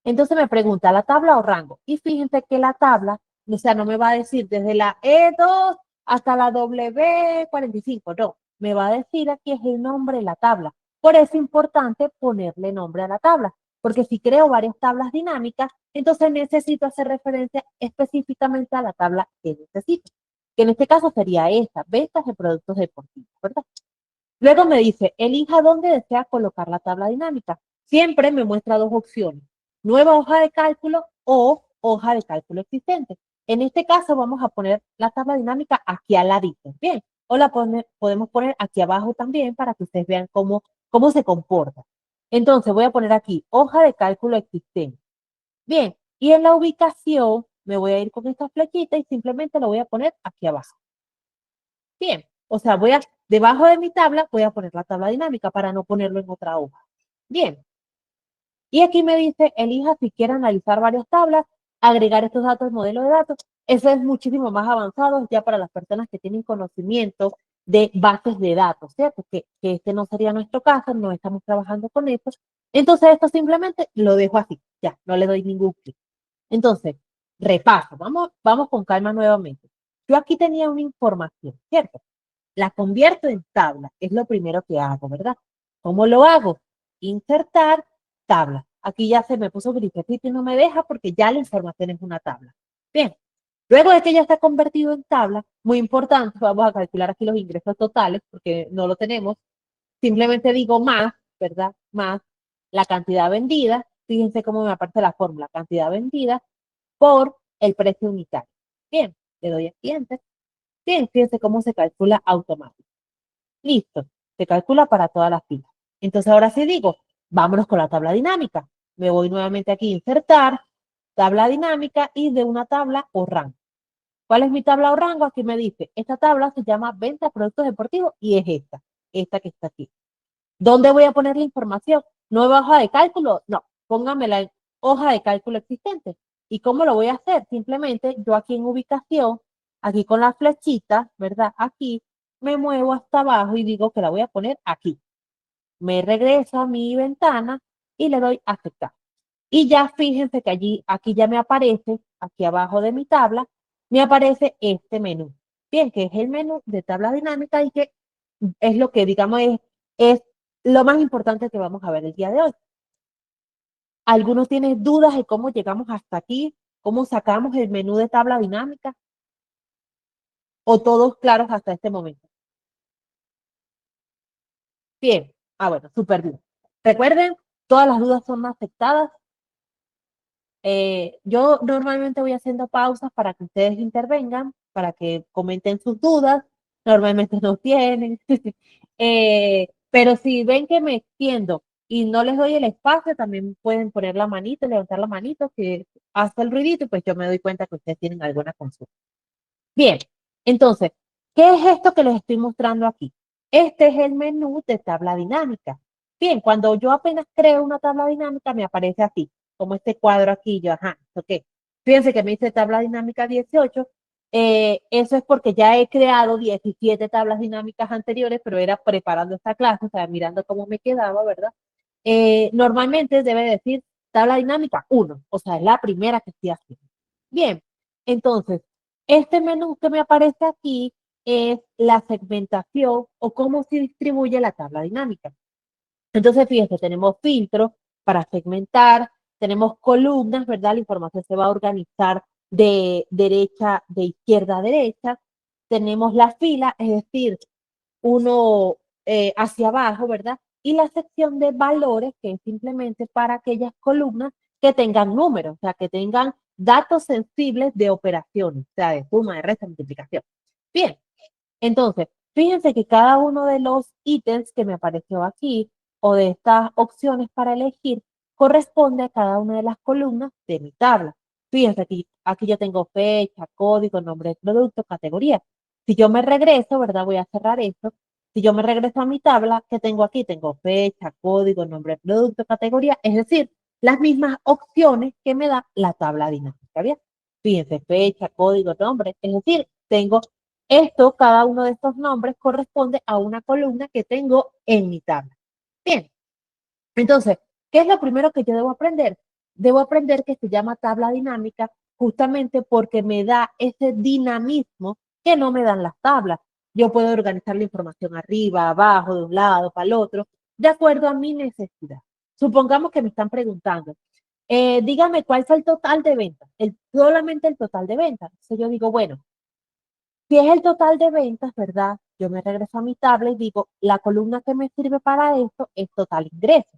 Entonces me pregunta la tabla o rango. Y fíjense que la tabla, o sea, no me va a decir desde la E2 hasta la W45, no. Me va a decir aquí es el nombre de la tabla. Por eso es importante ponerle nombre a la tabla, porque si creo varias tablas dinámicas, entonces necesito hacer referencia específicamente a la tabla que necesito, que en este caso sería esta, ventas de productos deportivos, ¿verdad? Luego me dice, elija dónde desea colocar la tabla dinámica. Siempre me muestra dos opciones, nueva hoja de cálculo o hoja de cálculo existente. En este caso vamos a poner la tabla dinámica aquí al ladito, ¿bien? O la podemos poner aquí abajo también para que ustedes vean cómo se comporta. Entonces voy a poner aquí hoja de cálculo existente. Bien, y en la ubicación me voy a ir con esta flechita y simplemente lo voy a poner aquí abajo. Bien, o sea, debajo de mi tabla, voy a poner la tabla dinámica para no ponerlo en otra hoja. Bien, y aquí me dice, elija si quiere analizar varias tablas, agregar estos datos al modelo de datos. Eso es muchísimo más avanzado ya para las personas que tienen conocimiento de bases de datos, ¿cierto? Que este no sería nuestro caso, no estamos trabajando con esto. Entonces, esto simplemente lo dejo así, ya, no le doy ningún clic. Entonces, repaso, vamos con calma nuevamente. yo aquí tenía una información, ¿cierto? La convierto en tabla, es lo primero que hago, ¿verdad? ¿Cómo lo hago? Insertar tabla. Aquí ya se me puso grisecito y no me deja porque ya la información es una tabla. Bien, luego de que ya está convertido en tabla, muy importante, vamos a calcular aquí los ingresos totales porque no lo tenemos. Simplemente digo más, ¿verdad? Más la cantidad vendida. Fíjense cómo me aparece la fórmula, cantidad vendida por el precio unitario. Bien, le doy aquí enter. Bien, fíjense cómo se calcula automático. Listo, se calcula para todas las filas. Entonces ahora sí digo, vámonos con la tabla dinámica. Me voy nuevamente aquí a insertar, tabla dinámica y de una tabla o rango. ¿Cuál es mi tabla o rango? Aquí me dice, esta tabla se llama venta de productos deportivos y es esta que está aquí. ¿Dónde voy a poner la información? ¿Nueva hoja de cálculo? No, póngamela en hoja de cálculo existente. ¿Y cómo lo voy a hacer? Simplemente yo aquí en ubicación, aquí con la flechita, ¿verdad? Aquí me muevo hasta abajo y digo que la voy a poner aquí. Me regreso a mi ventana y le doy a aceptar. Y ya fíjense que allí, aquí ya me aparece, aquí abajo de mi tabla, me aparece este menú. Bien, que es el menú de tabla dinámica y que es lo que, digamos, es lo más importante que vamos a ver el día de hoy. ¿Algunos tienen dudas de cómo llegamos hasta aquí? ¿Cómo sacamos el menú de tabla dinámica? ¿O todos claros hasta este momento? Bien. Ah, bueno, súper bien. Recuerden, todas las dudas son aceptadas. Yo normalmente voy haciendo pausas para que ustedes intervengan, para que comenten sus dudas. Normalmente no tienen. Pero si ven que me extiendo y no les doy el espacio, también pueden poner la manito, levantar la manito, que hace el ruidito y pues yo me doy cuenta que ustedes tienen alguna consulta. Bien, entonces, ¿qué es esto que les estoy mostrando aquí? Este es el menú de tabla dinámica. Bien, cuando yo apenas creo una tabla dinámica, me aparece así, como este cuadro aquí, yo, ajá, ¿ok? Fíjense que me dice tabla dinámica 18. Eso es porque ya he creado 17 tablas dinámicas anteriores, pero era preparando esta clase, o sea, mirando cómo me quedaba, ¿verdad? Normalmente debe decir tabla dinámica 1, o sea, es la primera que estoy haciendo. Bien, entonces, este menú que me aparece aquí es la segmentación o cómo se distribuye la tabla dinámica. Entonces, fíjense, tenemos filtros para segmentar, tenemos columnas, ¿verdad? La información se va a organizar de izquierda a derecha. Tenemos la fila, es decir, uno hacia abajo, ¿verdad? Y la sección de valores, que es simplemente para aquellas columnas que tengan números, o sea, que tengan datos sensibles de operaciones, o sea, de suma, de resta, multiplicación. Bien, entonces, fíjense que cada uno de los ítems que me apareció aquí o de estas opciones para elegir corresponde a cada una de las columnas de mi tabla. Fíjense aquí yo tengo fecha, código, nombre de producto, categoría. Si yo me regreso, ¿verdad? Voy a cerrar esto. Si yo me regreso a mi tabla, ¿qué tengo aquí? Tengo fecha, código, nombre de producto, categoría, es decir, las mismas opciones que me da la tabla dinámica. ¿Bien? Fíjense, fecha, código, nombre, es decir, tengo esto, cada uno de estos nombres corresponde a una columna que tengo en mi tabla. Bien, entonces, ¿qué es lo primero que yo debo aprender? Debo aprender que se llama tabla dinámica justamente porque me da ese dinamismo que no me dan las tablas. Yo puedo organizar la información arriba, abajo, de un lado, para el otro, de acuerdo a mi necesidad. Supongamos que me están preguntando, dígame cuál fue el total de ventas, solamente el total de ventas. Entonces yo digo, bueno, si es el total de ventas, ¿verdad? Yo me regreso a mi tabla y digo, la columna que me sirve para esto es total ingreso,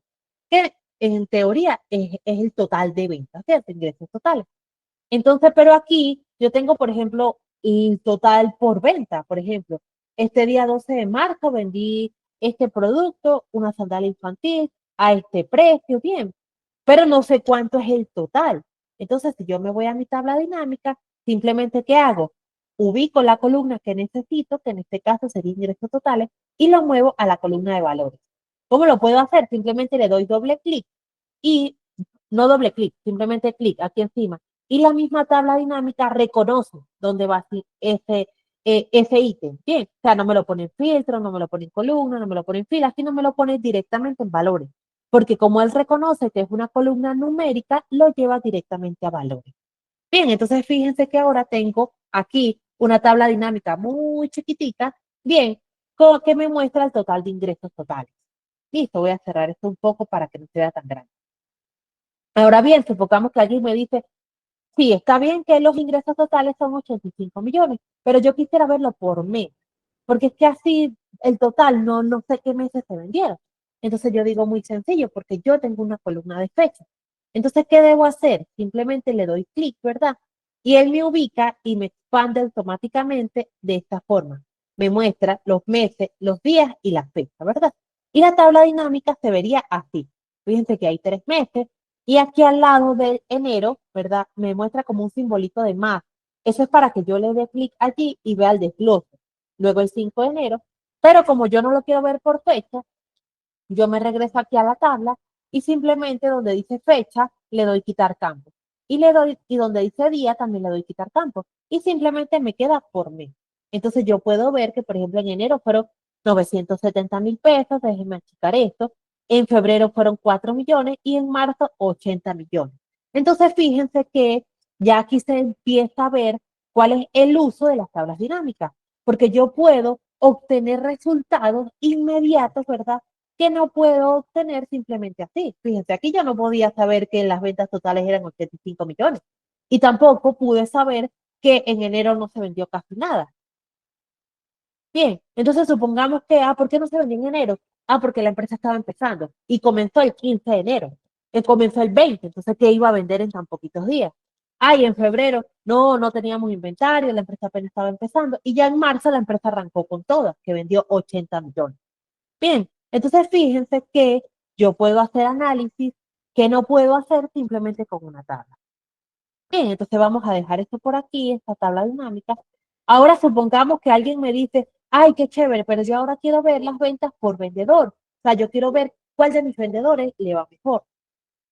que en teoría es el total de ventas, ¿cierto? Ingresos totales. Entonces, pero aquí yo tengo, por ejemplo, el total por venta. Por ejemplo, este día 12 de marzo vendí este producto, una sandalia infantil, a este precio, bien, pero no sé cuánto es el total. Entonces, si yo me voy a mi tabla dinámica, simplemente ¿qué hago? Ubico la columna que necesito, que en este caso sería ingresos totales, y lo muevo a la columna de valores. ¿Cómo lo puedo hacer? Simplemente le doy doble clic y no doble clic, simplemente clic aquí encima. Y la misma tabla dinámica reconoce dónde va ese ítem. Bien, o sea, no me lo pone en filtro, no me lo pone en columna, no me lo pone en fila, sino me lo pone directamente en valores. Porque como él reconoce que es una columna numérica, lo lleva directamente a valores. Bien, entonces fíjense que ahora tengo aquí una tabla dinámica muy chiquitita, bien, que me muestra el total de ingresos totales. Listo, voy a cerrar esto un poco para que no se vea tan grande. Ahora bien, supongamos que alguien me dice, sí, está bien que los ingresos totales son 85 millones, pero yo quisiera verlo por mes, porque es que así el total no sé qué meses se vendieron. Entonces yo digo muy sencillo, porque yo tengo una columna de fechas. Entonces, ¿qué debo hacer? Simplemente le doy clic, ¿verdad? Y él me ubica y me expande automáticamente de esta forma. Me muestra los meses, los días y las fechas, ¿verdad? Y la tabla dinámica se vería así. Fíjense que hay 3 meses, y aquí al lado de enero, ¿verdad? Me muestra como un simbolito de más. Eso es para que yo le dé clic allí y vea el desglose. Luego el 5 de enero, pero como yo no lo quiero ver por fecha, yo me regreso aquí a la tabla y simplemente donde dice fecha, le doy quitar campo. Y donde dice día, también le doy quitar campo. Y simplemente me queda por mes. Entonces yo puedo ver que, por ejemplo, en enero fueron 970.000 pesos, déjenme achicar esto. En febrero fueron 4 millones y en marzo 80 millones. Entonces fíjense que ya aquí se empieza a ver cuál es el uso de las tablas dinámicas, porque yo puedo obtener resultados inmediatos, ¿verdad? Que no puedo obtener simplemente así. Fíjense, aquí yo no podía saber que las ventas totales eran 85 millones y tampoco pude saber que en enero no se vendió casi nada. Bien, entonces supongamos que, ¿por qué no se vendió en enero? Porque la empresa estaba empezando y comenzó el 15 de enero, comenzó el 20, entonces, ¿qué iba a vender en tan poquitos días? Y en febrero, no teníamos inventario, la empresa apenas estaba empezando y ya en marzo la empresa arrancó con todas, que vendió 80 millones. Bien, entonces fíjense que yo puedo hacer análisis que no puedo hacer simplemente con una tabla. Bien, entonces vamos a dejar esto por aquí, esta tabla dinámica. Ahora supongamos que alguien me dice, ay, qué chévere, pero yo ahora quiero ver las ventas por vendedor. O sea, yo quiero ver cuál de mis vendedores le va mejor.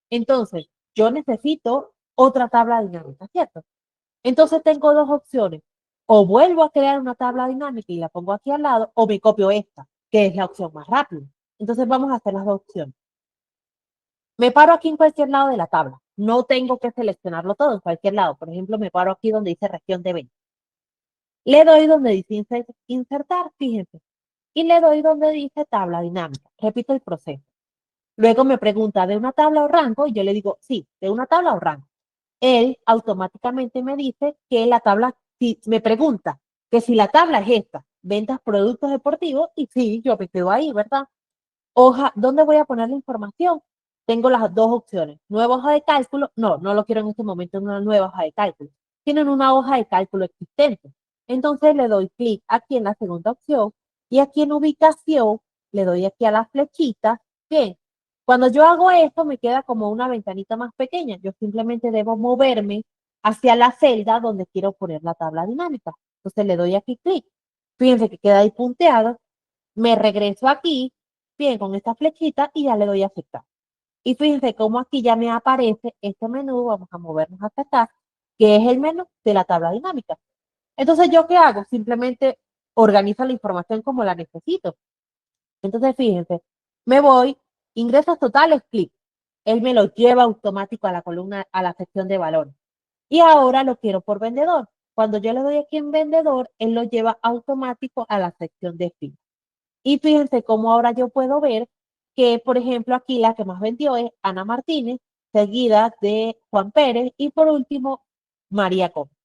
Entonces, yo necesito otra tabla dinámica, ¿cierto? Entonces tengo dos opciones. O vuelvo a crear una tabla dinámica y la pongo aquí al lado, o me copio esta, que es la opción más rápida. Entonces vamos a hacer las dos opciones. Me paro aquí en cualquier lado de la tabla. No tengo que seleccionarlo todo en cualquier lado. Por ejemplo, me paro aquí donde dice región de venta. Le doy donde dice insertar, fíjense. Y le doy donde dice tabla dinámica. Repito el proceso. Luego me pregunta de una tabla o rango y yo le digo, sí, de una tabla o rango. Él automáticamente me dice que la tabla, si me pregunta que si la tabla es esta, ventas productos deportivos, y sí, yo me quedo ahí, ¿verdad? Hoja, ¿dónde voy a poner la información? Tengo las dos opciones. Nueva hoja de cálculo. No lo quiero en este momento en una nueva hoja de cálculo. Tienen una hoja de cálculo existente. Entonces le doy clic aquí en la segunda opción y aquí en ubicación le doy aquí a la flechita. Bien, cuando yo hago esto me queda como una ventanita más pequeña. Yo simplemente debo moverme hacia la celda donde quiero poner la tabla dinámica. Entonces le doy aquí clic. Fíjense que queda ahí punteado. Me regreso aquí, bien, con esta flechita y ya le doy a aceptar. Y fíjense cómo aquí ya me aparece este menú, vamos a movernos hasta acá, que es el menú de la tabla dinámica. Entonces, ¿yo qué hago? Simplemente organizo la información como la necesito. Entonces, fíjense, me voy, ingresos totales, clic. Él me lo lleva automático a la columna, a la sección de valores. Y ahora lo quiero por vendedor. Cuando yo le doy aquí en vendedor, él lo lleva automático a la sección de filas. Y fíjense cómo ahora yo puedo ver que, por ejemplo, aquí la que más vendió es Ana Martínez, seguida de Juan Pérez y por último María Gómez.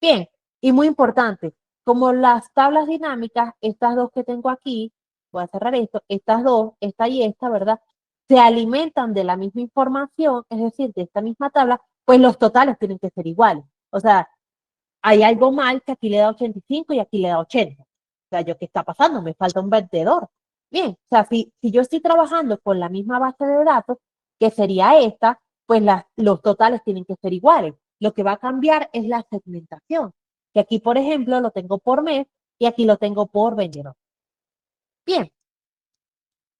Bien, y muy importante, como las tablas dinámicas, estas dos que tengo aquí, voy a cerrar esto, estas dos, esta y esta, ¿verdad? Se alimentan de la misma información, es decir, de esta misma tabla, pues los totales tienen que ser iguales. O sea, hay algo mal que aquí le da 85 y aquí le da 80. O sea, ¿yo qué está pasando? Me falta un vendedor. Bien, o sea, si yo estoy trabajando con la misma base de datos, que sería esta, pues los totales tienen que ser iguales. Lo que va a cambiar es la segmentación, que aquí, por ejemplo, lo tengo por mes y aquí lo tengo por vendedor. Bien,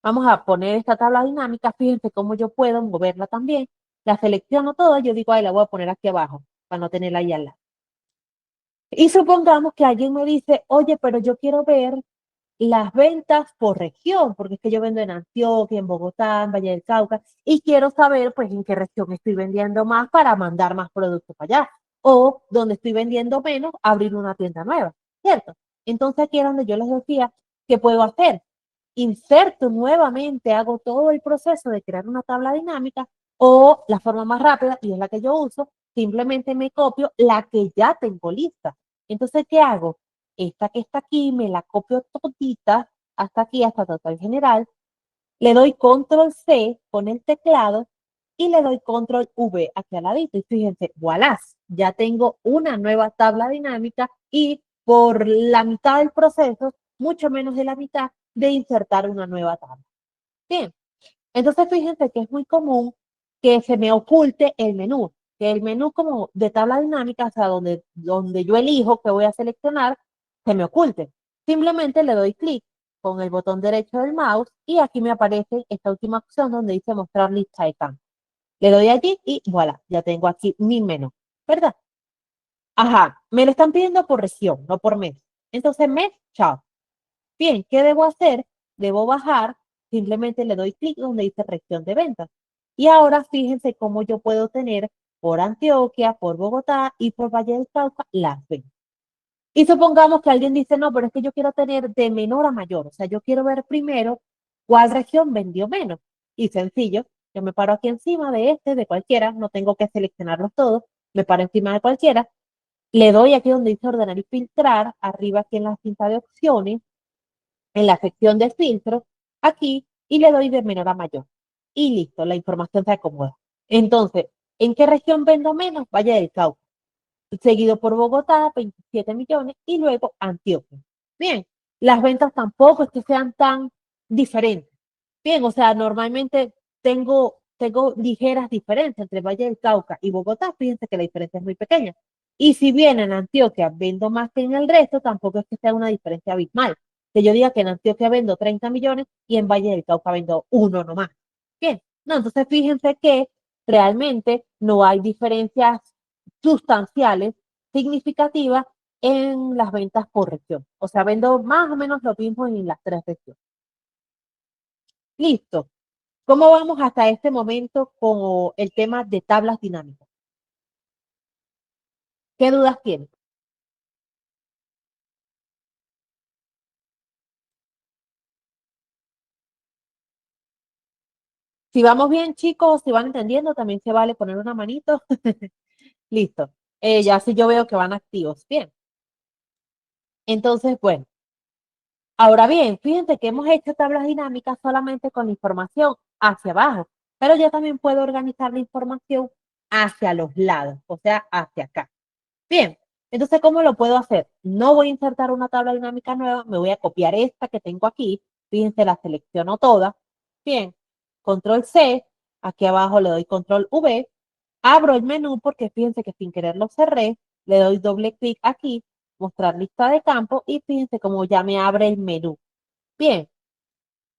vamos a poner esta tabla dinámica. Fíjense cómo yo puedo moverla también. La selecciono todo, yo digo, ahí la voy a poner aquí abajo, para no tenerla ahí al lado. Y supongamos que alguien me dice, oye, pero yo quiero ver las ventas por región, porque es que yo vendo en Antioquia, en Bogotá, en Valle del Cauca, y quiero saber, pues, en qué región estoy vendiendo más para mandar más productos para allá. o donde estoy vendiendo menos, abrir una tienda nueva, ¿cierto? Entonces aquí es donde yo les decía, ¿qué puedo hacer? Inserto nuevamente, hago todo el proceso de crear una tabla dinámica o la forma más rápida, y es la que yo uso, simplemente me copio la que ya tengo lista. Entonces, ¿qué hago? Esta que está aquí, me la copio todita hasta aquí, hasta total general, le doy control C con el teclado y le doy control V aquí al ladito. Y fíjense, voilà, ya tengo una nueva tabla dinámica y por la mitad del proceso, mucho menos de la mitad, de insertar una nueva tabla. Bien, entonces fíjense que es muy común que se me oculte el menú, que el menú como de tabla dinámica, o sea, donde yo elijo que voy a seleccionar, se me oculte. Simplemente le doy clic con el botón derecho del mouse y aquí me aparece esta última opción donde dice mostrar lista de campos. Le doy allí y voilà, ya tengo aquí mi menú, ¿verdad? Ajá, me lo están pidiendo por región, no por mes. Entonces, mes, chao. Bien, ¿qué debo hacer? Debo bajar, simplemente le doy clic donde dice región de ventas. Y ahora fíjense cómo yo puedo tener por Antioquia, por Bogotá y por Valle del Cauca las ventas. Y supongamos que alguien dice, no, pero es que yo quiero tener de menor a mayor, o sea, yo quiero ver primero cuál región vendió menos. Y sencillo, yo me paro aquí encima de este, de cualquiera, no tengo que seleccionarlos todos, me paro encima de cualquiera, le doy aquí donde dice ordenar y filtrar, arriba aquí en la cinta de opciones, en la sección de filtros, aquí, y le doy de menor a mayor. Y listo, la información se acomoda. Entonces, ¿en qué región vendo menos? Valle del Cauca. Seguido por Bogotá, 27 millones, y luego Antioquia. Bien, las ventas tampoco es que sean tan diferentes. Bien, o sea, normalmente tengo ligeras diferencias entre Valle del Cauca y Bogotá. Fíjense que la diferencia es muy pequeña. Y si bien en Antioquia vendo más que en el resto, tampoco es que sea una diferencia abismal. Que yo diga que en Antioquia vendo 30 millones y en Valle del Cauca vendo uno nomás. Bien, no, entonces fíjense que realmente no hay diferencias sustanciales, significativas en las ventas por región. O sea, vendo más o menos lo mismo en las tres regiones. Listo. ¿Cómo vamos hasta este momento con el tema de tablas dinámicas? ¿Qué dudas tienen? Si vamos bien, chicos, si van entendiendo, también se vale poner una manito. Listo. Ya si yo veo que van activos. Bien. Entonces, bueno. Ahora bien, fíjense que hemos hecho tablas dinámicas solamente con la información hacia abajo, pero yo también puedo organizar la información hacia los lados, o sea, hacia acá. Bien, entonces, ¿cómo lo puedo hacer? No voy a insertar una tabla dinámica nueva, me voy a copiar esta que tengo aquí. Fíjense, la selecciono toda. Bien, control C, aquí abajo le doy control V, abro el menú porque fíjense que sin querer lo cerré, le doy doble clic aquí, mostrar lista de campo y fíjense cómo ya me abre el menú. Bien,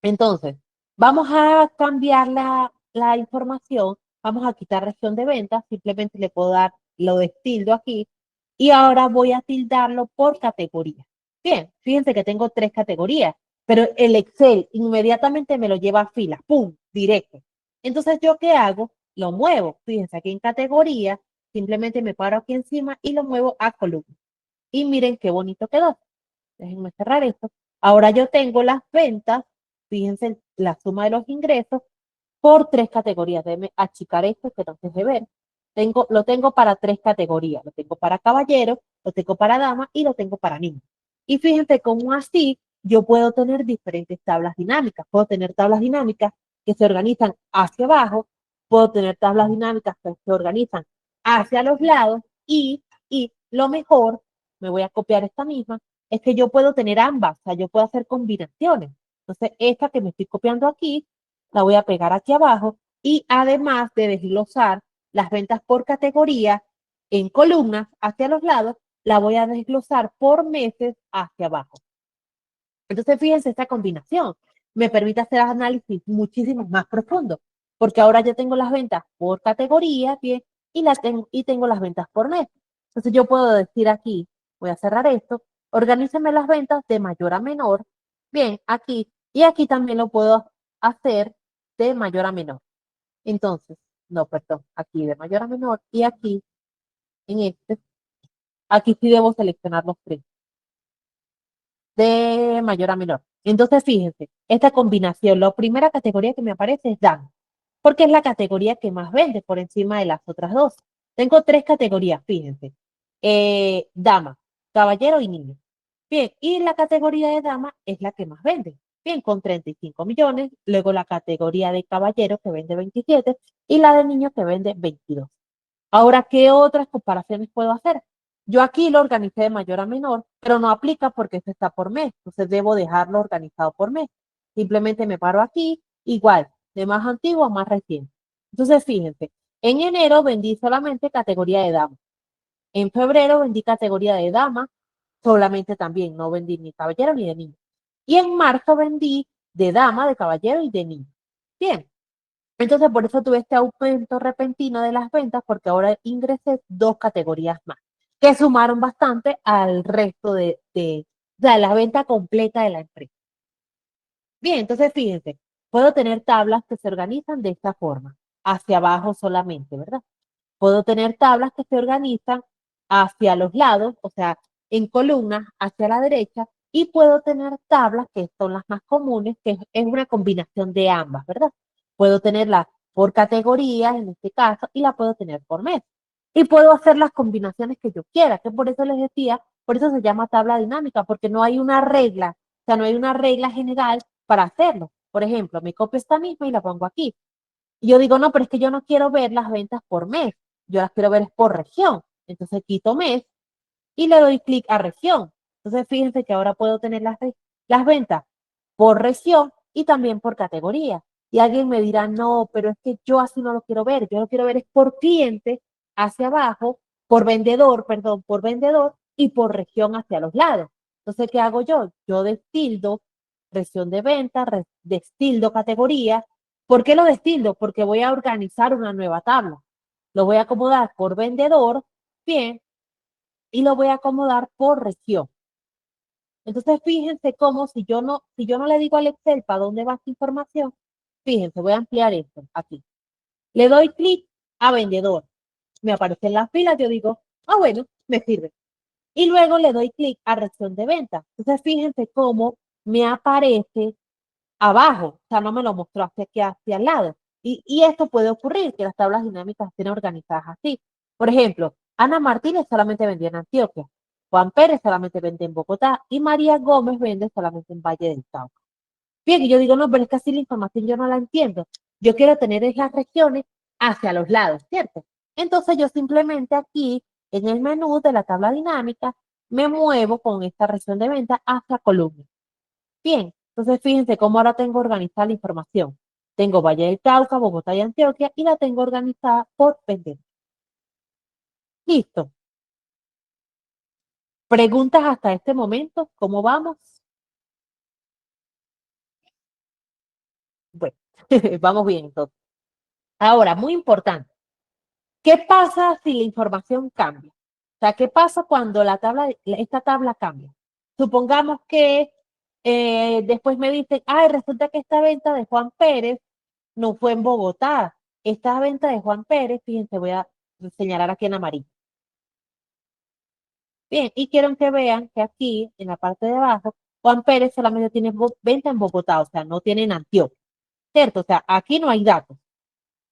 entonces, vamos a cambiar la información, vamos a quitar región de ventas, simplemente le puedo dar lo de tildo aquí y ahora voy a tildarlo por categoría. Bien, fíjense que tengo tres categorías, pero el Excel inmediatamente me lo lleva a filas, ¡pum!, directo. Entonces, ¿yo qué hago? Lo muevo, fíjense aquí en categoría, simplemente me paro aquí encima y lo muevo a columna. Y miren qué bonito quedó. Déjenme cerrar esto. Ahora yo tengo las ventas, fíjense la suma de los ingresos por tres categorías. Déjenme achicar esto que no se deje ver. Lo tengo para tres categorías. Lo tengo para caballero, lo tengo para dama y lo tengo para niños. Y fíjense cómo así yo puedo tener diferentes tablas dinámicas. Puedo tener tablas dinámicas que se organizan hacia abajo, puedo tener tablas dinámicas que se organizan hacia los lados y lo mejor, me voy a copiar esta misma, es que yo puedo tener ambas, o sea, yo puedo hacer combinaciones. Entonces, esta que me estoy copiando aquí, la voy a pegar aquí abajo y además de desglosar las ventas por categoría en columnas hacia los lados, la voy a desglosar por meses hacia abajo. Entonces, fíjense, esta combinación me permite hacer análisis muchísimo más profundo, porque ahora ya tengo las ventas por categoría, bien, y tengo las ventas por mes. Entonces, yo puedo decir aquí, voy a cerrar esto, organíceme las ventas de mayor a menor, bien, aquí, y aquí también lo puedo hacer de mayor a menor. Entonces, no, perdón, aquí de mayor a menor, y aquí en este, aquí sí debo seleccionar los tres, de mayor a menor. Entonces, fíjense, esta combinación, la primera categoría que me aparece es dama, porque es la categoría que más vende por encima de las otras dos. Tengo tres categorías, fíjense. Dama, caballero y niño. Bien, y la categoría de dama es la que más vende. Bien, con 35 millones. Luego la categoría de caballero que vende 27 y la de niño que vende 22. Ahora, ¿qué otras comparaciones puedo hacer? Yo aquí lo organicé de mayor a menor, pero no aplica porque esto está por mes. Entonces debo dejarlo organizado por mes. Simplemente me paro aquí, igual, de más antiguo a más reciente. Entonces, fíjense, en enero vendí solamente categoría de dama. En febrero vendí categoría de dama, solamente también, no vendí ni caballero ni de niño. Y en marzo vendí de dama, de caballero y de niño. Bien, entonces por eso tuve este aumento repentino de las ventas, porque ahora ingresé dos categorías más, que sumaron bastante al resto o sea, la venta completa de la empresa. Bien, entonces fíjense, puedo tener tablas que se organizan de esta forma, hacia abajo solamente, ¿verdad? Puedo tener tablas que se organizan hacia los lados, o sea, en columnas hacia la derecha, y puedo tener tablas que son las más comunes, que es una combinación de ambas, ¿verdad? Puedo tenerla por categorías, en este caso, y la puedo tener por mes. Y puedo hacer las combinaciones que yo quiera, que por eso les decía, por eso se llama tabla dinámica, porque no hay una regla, o sea, no hay una regla general para hacerlo. Por ejemplo, me copio esta misma y la pongo aquí. Y yo digo, no, pero es que yo no quiero ver las ventas por mes, yo las quiero ver por región. Entonces quito mes y le doy clic a región. Entonces fíjense que ahora puedo tener las ventas por región y también por categoría. Y alguien me dirá, no, pero es que yo así no lo quiero ver, yo lo quiero ver es por cliente hacia abajo, por vendedor, perdón, por vendedor y por región hacia los lados. Entonces, ¿qué hago yo? Yo destildo región de venta, destildo categoría. ¿Por qué lo destildo? Porque voy a organizar una nueva tabla. Lo voy a acomodar por vendedor, bien, y lo voy a acomodar por región. Entonces, fíjense cómo si yo no le digo al Excel para dónde va esta información, fíjense, voy a ampliar esto aquí. Le doy clic a vendedor. Me aparece en las filas, yo digo, bueno, me sirve. Y luego le doy clic a región de venta. Entonces, fíjense cómo me aparece abajo, o sea, no me lo mostró hacia aquí, hacia el lado. Y esto puede ocurrir, que las tablas dinámicas estén organizadas así. Por ejemplo, Ana Martínez solamente vendía en Antioquia, Juan Pérez solamente vende en Bogotá y María Gómez vende solamente en Valle del Cauca. Bien, y yo digo, no, pero es que así la información yo no la entiendo. Yo quiero tener esas regiones hacia los lados, ¿cierto? Entonces yo simplemente aquí, en el menú de la tabla dinámica, me muevo con esta región de venta hacia columna. Bien, entonces fíjense cómo ahora tengo organizada la información. Tengo Valle del Cauca, Bogotá y Antioquia y la tengo organizada por pendiente. Listo. ¿Preguntas hasta este momento? ¿Cómo vamos? Bueno, vamos bien entonces. Ahora, muy importante. ¿Qué pasa si la información cambia? O sea, ¿qué pasa cuando esta tabla cambia? Supongamos que después me dicen, ay, resulta que esta venta de Juan Pérez no fue en Bogotá. Esta venta de Juan Pérez, fíjense, voy a señalar aquí en amarillo. Bien, y quiero que vean que aquí, en la parte de abajo, Juan Pérez solamente tiene venta en Bogotá, o sea, no tiene en Antioquia, ¿cierto? O sea, aquí no hay datos.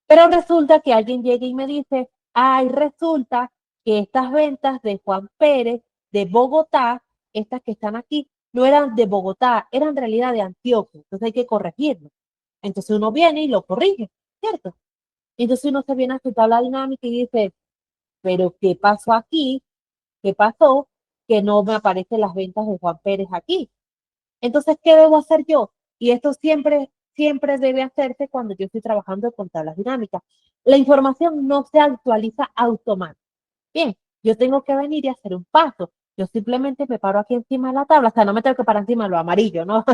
Pero resulta que alguien llega y me dice, ay, resulta que estas ventas de Juan Pérez de Bogotá, estas que están aquí, no eran de Bogotá, eran en realidad de Antioquia. Entonces hay que corregirlo. Entonces uno viene y lo corrige, ¿cierto? Entonces uno se viene a su tabla dinámica y dice, pero ¿qué pasó aquí? ¿Qué pasó? Que no me aparecen las ventas de Juan Pérez aquí. Entonces, ¿qué debo hacer yo? Y esto siempre debe hacerse cuando yo estoy trabajando con tablas dinámicas. La información no se actualiza automáticamente. Bien, yo tengo que venir y hacer un paso. Yo simplemente me paro aquí encima de la tabla, o sea, no me tengo que parar encima de lo amarillo, ¿no?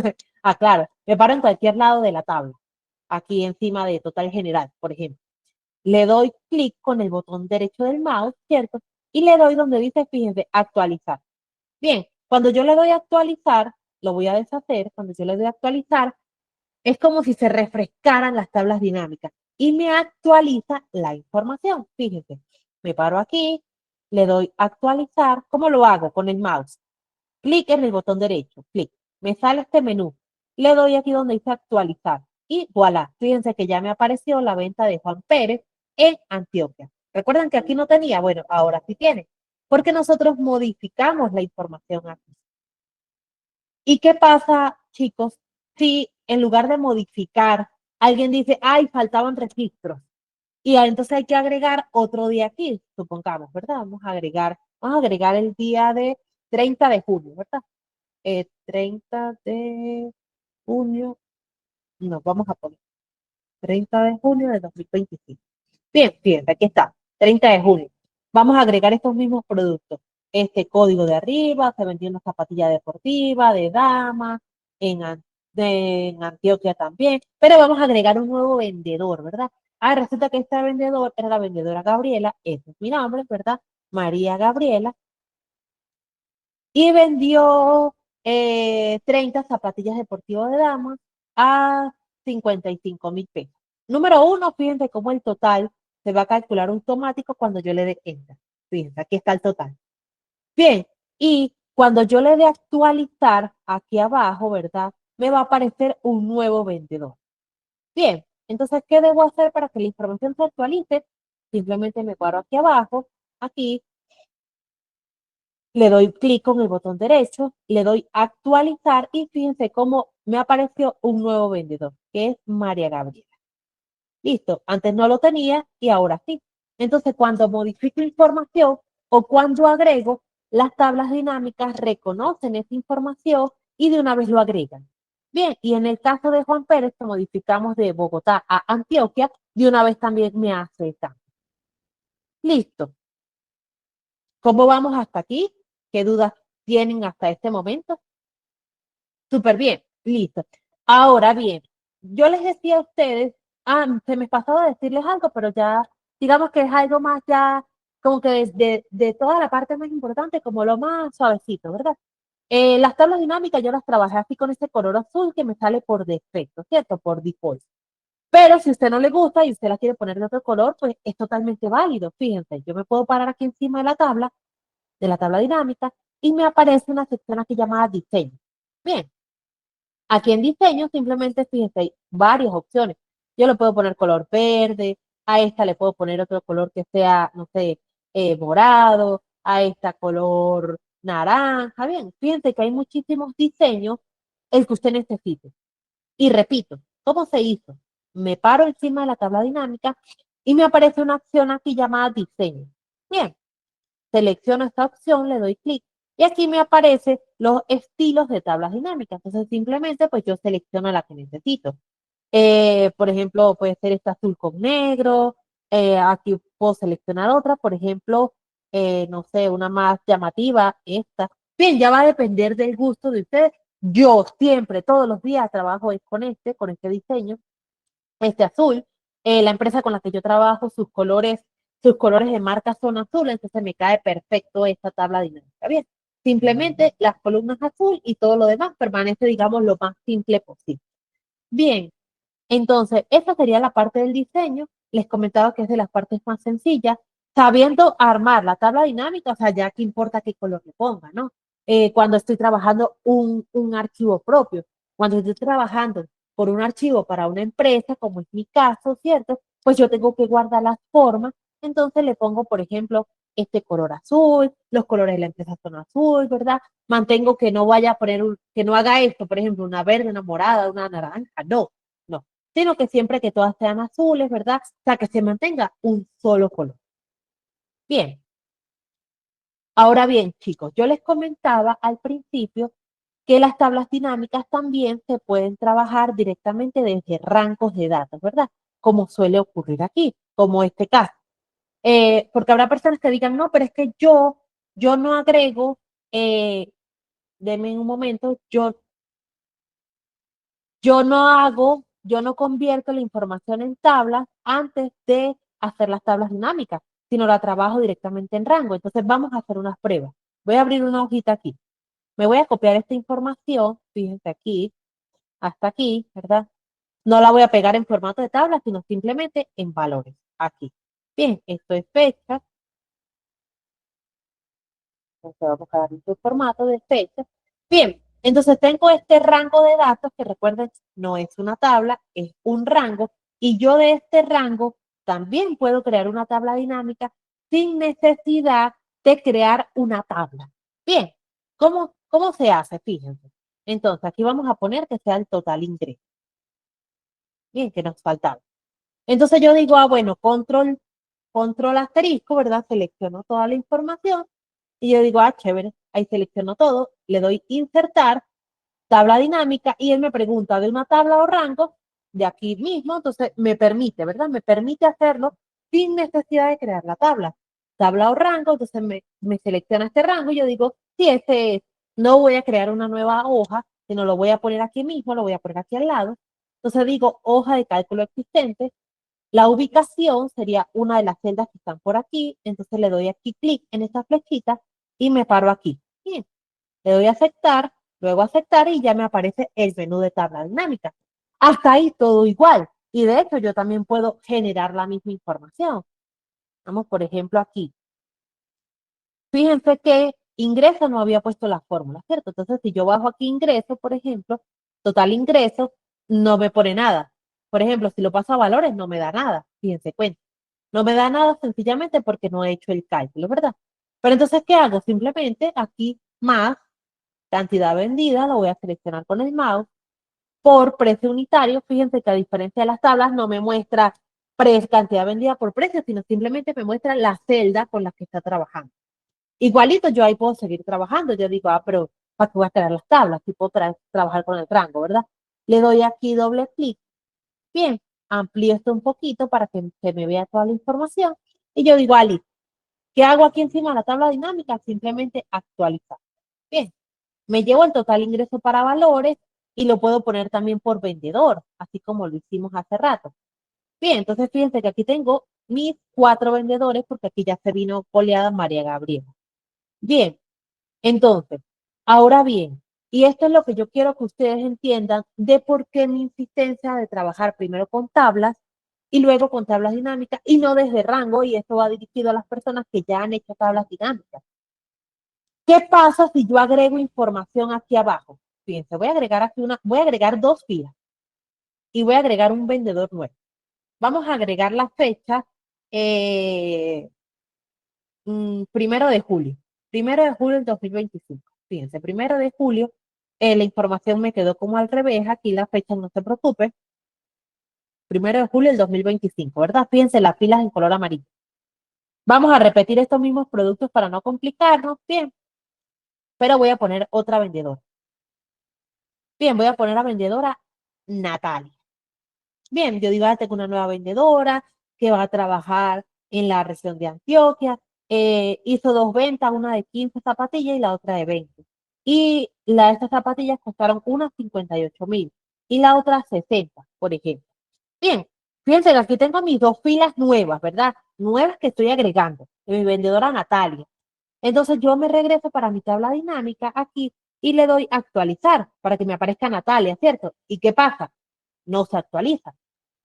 Claro, me paro en cualquier lado de la tabla, aquí encima de total general, por ejemplo. Le doy clic con el botón derecho del mouse, ¿cierto? Y le doy donde dice, fíjense, actualizar. Bien, cuando yo le doy a actualizar, lo voy a deshacer, cuando yo le doy a actualizar, es como si se refrescaran las tablas dinámicas y me actualiza la información. Fíjense, me paro aquí, le doy actualizar. ¿Cómo lo hago? Con el mouse. Clic en el botón derecho, clic. Me sale este menú. Le doy aquí donde dice actualizar. Y voilà, fíjense que ya me apareció la venta de Juan Pérez en Antioquia. ¿Recuerdan que aquí no tenía? Bueno, ahora sí tiene. Porque nosotros modificamos la información aquí. ¿Y qué pasa, chicos, si en lugar de modificar, alguien dice, ay, faltaban registros? Y entonces hay que agregar otro día aquí, supongamos, ¿verdad? Vamos a agregar el día de 30 de junio, ¿verdad? 30 de junio, nos vamos a poner 30 de junio de 2025. Bien, fíjense, aquí está, 30 de junio. Vamos a agregar estos mismos productos. Este código de arriba, se vendió una zapatilla deportiva, de dama, en, en Antioquia también, pero vamos a agregar un nuevo vendedor, ¿verdad? Ah, resulta que este vendedor era la vendedora Gabriela, ese es mi nombre, ¿verdad? María Gabriela, y vendió 30 zapatillas deportivas de dama a 55.000 pesos. Número uno, fíjense cómo el total se va a calcular automático cuando yo le dé enter. Fíjense, aquí está el total. Bien, y cuando yo le dé actualizar aquí abajo, ¿verdad? Me va a aparecer un nuevo vendedor. Bien, entonces, ¿qué debo hacer para que la información se actualice? Simplemente me paro aquí abajo, aquí, le doy clic con el botón derecho, le doy actualizar y fíjense cómo me apareció un nuevo vendedor, que es María Gabriela. Listo, antes no lo tenía y ahora sí. Entonces, cuando modifico información o cuando agrego, las tablas dinámicas reconocen esa información y de una vez lo agregan. Bien, y en el caso de Juan Pérez, que modificamos de Bogotá a Antioquia, de una vez también me hace esta. Listo. ¿Cómo vamos hasta aquí? ¿Qué dudas tienen hasta este momento? Súper bien, listo. Ahora bien, yo les decía a ustedes, se me pasaba decirles algo, pero ya, digamos que es algo más ya, como que de toda la parte más importante, como lo más suavecito, ¿verdad? Las tablas dinámicas yo las trabajé así con este color azul que me sale por defecto, ¿cierto? Por default. Pero si a usted no le gusta y usted la quiere poner de otro color, pues es totalmente válido. Fíjense, yo me puedo parar aquí encima de la tabla dinámica, y me aparece una sección aquí llamada diseño. Bien. Aquí en diseño simplemente fíjense, hay varias opciones. Yo le puedo poner color verde, a esta le puedo poner otro color que sea, no sé, morado, a esta color naranja. Bien, fíjense que hay muchísimos diseños el que usted necesite. Y repito, ¿cómo se hizo? Me paro encima de la tabla dinámica y me aparece una opción aquí llamada diseño. Bien, selecciono esta opción, le doy clic y aquí me aparecen los estilos de tablas dinámicas. Entonces simplemente pues yo selecciono la que necesito. Por ejemplo, puede ser esta azul con negro. Aquí puedo seleccionar otra, por ejemplo, no sé, una más llamativa, esta. Bien, ya va a depender del gusto de ustedes. Yo siempre, todos los días trabajo es con este diseño este azul. La empresa con la que yo trabajo, sus colores de marca son azules, entonces me cae perfecto esta tabla dinámica. Bien, simplemente las columnas azul y todo lo demás permanece, digamos, lo más simple posible. Bien, entonces, esa sería la parte del diseño. Les comentaba que es de las partes más sencillas. Sabiendo armar la tabla dinámica, o sea, ya que importa qué color le ponga, ¿no? Cuando estoy trabajando un archivo propio, cuando estoy trabajando por un archivo para una empresa, como es mi caso, ¿cierto? Pues yo tengo que guardar las formas. Entonces le pongo, por ejemplo, este color azul, los colores de la empresa son azul, ¿verdad? Mantengo que no vaya a poner que no haga esto, por ejemplo, una verde, una morada, una naranja, no, no sino que siempre que todas sean azules, ¿verdad? O sea, que se mantenga un solo color. Bien, ahora bien, chicos, yo les comentaba al principio que las tablas dinámicas también se pueden trabajar directamente desde rangos de datos, ¿verdad? Como suele ocurrir aquí, como este caso. Porque habrá personas que digan, no, pero es que yo no agrego, eh, denme un momento, yo no convierto la información en tablas antes de hacer las tablas dinámicas, sino la trabajo directamente en rango. Entonces vamos a hacer unas pruebas. Voy a abrir una hojita aquí. Me voy a copiar esta información, fíjense aquí, hasta aquí, ¿verdad? No la voy a pegar en formato de tabla, sino simplemente en valores, aquí. Bien, esto es fecha, Entonces vamos a darle su formato de fecha. Bien, entonces tengo este rango de datos que recuerden, no es una tabla, es un rango. Y yo de este rango también puedo crear una tabla dinámica sin necesidad de crear una tabla. Bien, ¿cómo se hace? Fíjense. Entonces, aquí vamos a poner que sea el total ingreso. Bien, que nos faltaba. Entonces yo digo, bueno, control asterisco, ¿verdad? Selecciono toda la información y yo digo, chévere, ahí selecciono todo, le doy insertar, tabla dinámica y él me pregunta de una tabla o rango de aquí mismo, entonces me permite, ¿verdad? Me permite hacerlo sin necesidad de crear la tabla. Tabla o rango, entonces me selecciona este rango y yo digo, sí, este es, no voy a crear una nueva hoja, sino lo voy a poner aquí mismo, lo voy a poner aquí al lado. Entonces digo, hoja de cálculo existente, la ubicación sería una de las celdas que están por aquí, entonces le doy aquí clic en esta flechita y me paro aquí. Bien, le doy a aceptar, luego aceptar y ya me aparece el menú de tabla dinámica. Hasta ahí todo igual. Y de hecho yo también puedo generar la misma información. Vamos, por ejemplo, aquí. Fíjense que ingreso no había puesto la fórmula, ¿cierto? Entonces, si yo bajo aquí ingreso, por ejemplo, total ingreso, no me pone nada. Por ejemplo, si lo paso a valores, no me da nada. Fíjense, cuenta. No me da nada sencillamente porque no he hecho el cálculo, ¿verdad? Pero entonces, ¿qué hago? Simplemente aquí más cantidad vendida, lo voy a seleccionar con el mouse por precio unitario. Fíjense que a diferencia de las tablas, no me muestra cantidad vendida por precio, sino simplemente me muestra la celda con la que está trabajando. Igualito yo ahí puedo seguir trabajando. Yo digo, pero ¿para qué voy a crear las tablas? Si puedo trabajar con el rango, ¿verdad? Le doy aquí doble clic. Bien, amplío esto un poquito para que se me vea toda la información. Y yo digo, listo. ¿Qué hago aquí encima de la tabla dinámica? Simplemente actualizar. Bien, me llevo el total ingreso para valores y lo puedo poner también por vendedor, así como lo hicimos hace rato. Bien, entonces fíjense que aquí tengo mis 4 vendedores porque aquí ya se vino coleada María Gabriela. Bien, entonces, ahora bien, y esto es lo que yo quiero que ustedes entiendan de por qué mi insistencia de trabajar primero con tablas y luego con tablas dinámicas y no desde rango, y esto va dirigido a las personas que ya han hecho tablas dinámicas. ¿Qué pasa si yo agrego información aquí abajo? Fíjense, voy a agregar 2 filas y voy a agregar un vendedor nuevo. Vamos a agregar la fecha eh, 1 de julio. 1 de julio del 2025. Fíjense, 1 de julio, la información me quedó como al revés, aquí la fecha no se preocupe. 1 de julio del 2025, ¿verdad? Fíjense las filas en color amarillo. Vamos a repetir estos mismos productos para no complicarnos, bien, pero voy a poner otra vendedora. Bien, voy a poner a vendedora Natalia. Bien, yo digo, tengo una nueva vendedora que va a trabajar en la región de Antioquia. Hizo 2 ventas, una de 15 zapatillas y la otra de 20. Y estas zapatillas costaron unas 58.000 y la otra 60, por ejemplo. Bien, fíjense que aquí tengo mis 2 filas nuevas, ¿verdad? Nuevas que estoy agregando de mi vendedora Natalia. Entonces yo me regreso para mi tabla dinámica aquí y le doy actualizar para que me aparezca Natalia, ¿cierto? ¿Y qué pasa? No se actualiza.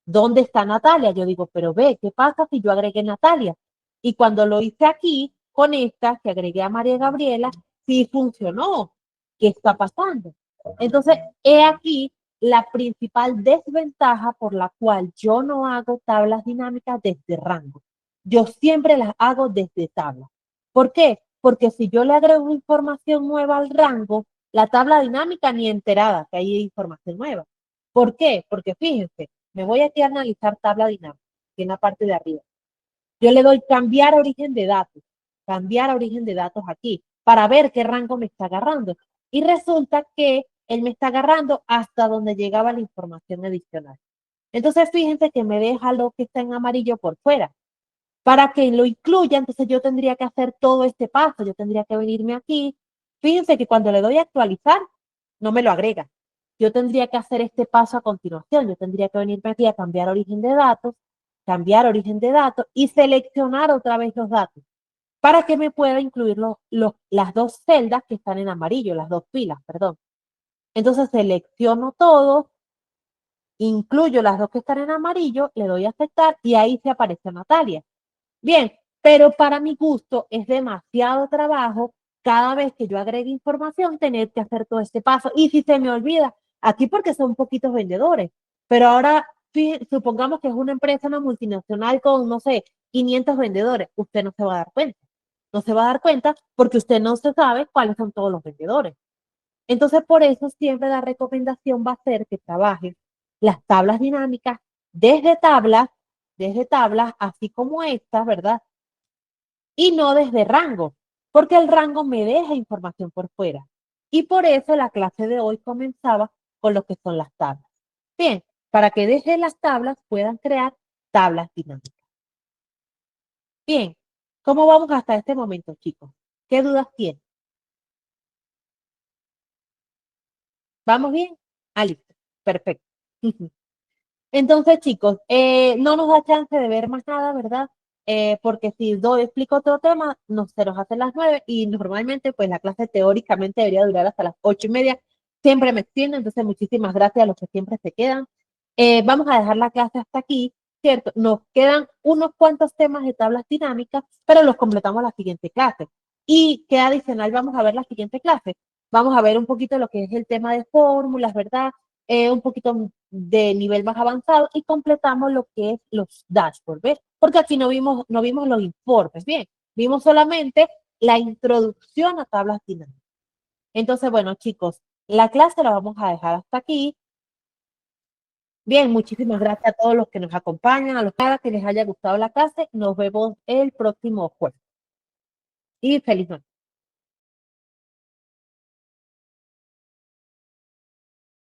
¿Dónde está Natalia? Yo digo, pero ve, ¿qué pasa si yo agregué Natalia? Y cuando lo hice aquí, con esta, que agregué a María Gabriela, sí funcionó. ¿Qué está pasando? Entonces, he aquí la principal desventaja por la cual yo no hago tablas dinámicas desde rango. Yo siempre las hago desde tabla. ¿Por qué? Porque si yo le agrego información nueva al rango, la tabla dinámica ni enterada que hay información nueva. ¿Por qué? Porque fíjense, me voy aquí a analizar tabla dinámica, que en la parte de arriba. Yo le doy cambiar origen de datos aquí, para ver qué rango me está agarrando. Y resulta que él me está agarrando hasta donde llegaba la información adicional. Entonces, fíjense que me deja lo que está en amarillo por fuera. Para que lo incluya, entonces yo tendría que hacer todo este paso, yo tendría que venirme aquí. Fíjense que cuando le doy a actualizar, no me lo agrega. Yo tendría que hacer este paso a continuación, yo tendría que venirme aquí a cambiar origen de datos y seleccionar otra vez los datos para que me pueda incluir las 2 celdas que están en amarillo, las 2 filas, perdón. Entonces selecciono todo, incluyo las 2 que están en amarillo, le doy a aceptar y ahí se aparece Natalia. Bien, pero para mi gusto es demasiado trabajo cada vez que yo agregue información, tener que hacer todo este paso. Y si se me olvida, aquí porque son poquitos vendedores, pero ahora supongamos que es una empresa, una multinacional con, no sé, 500 vendedores, usted no se va a dar cuenta. No se va a dar cuenta porque usted no se sabe cuáles son todos los vendedores. Entonces, por eso siempre la recomendación va a ser que trabajes las tablas dinámicas desde tablas, así como estas, ¿verdad? Y no desde rango, porque el rango me deja información por fuera. Y por eso la clase de hoy comenzaba con lo que son las tablas. Bien, para que desde las tablas puedan crear tablas dinámicas. Bien, ¿cómo vamos hasta este momento, chicos? ¿Qué dudas tienen? ¿Vamos bien? Ah, listo. Perfecto. Entonces, chicos, no nos da chance de ver más nada, ¿verdad? Porque si doy, explico otro tema, se nos hacen las 9 y normalmente pues la clase teóricamente debería durar hasta las 8:30. Siempre me extiendo, entonces muchísimas gracias a los que siempre se quedan. Vamos a dejar la clase hasta aquí, ¿cierto? Nos quedan unos cuantos temas de tablas dinámicas, pero los completamos la siguiente clase. ¿Y qué adicional vamos a ver la siguiente clase? Vamos a ver un poquito lo que es el tema de fórmulas, ¿verdad? Un poquito de nivel más avanzado y completamos lo que es los dashboards, ¿ves? Porque aquí no vimos los informes, bien, vimos solamente la introducción a tablas dinámicas. Entonces, bueno, chicos, la clase la vamos a dejar hasta aquí. Bien, muchísimas gracias a todos los que nos acompañan, a los que les haya gustado la clase. Nos vemos el próximo jueves. Y feliz noche.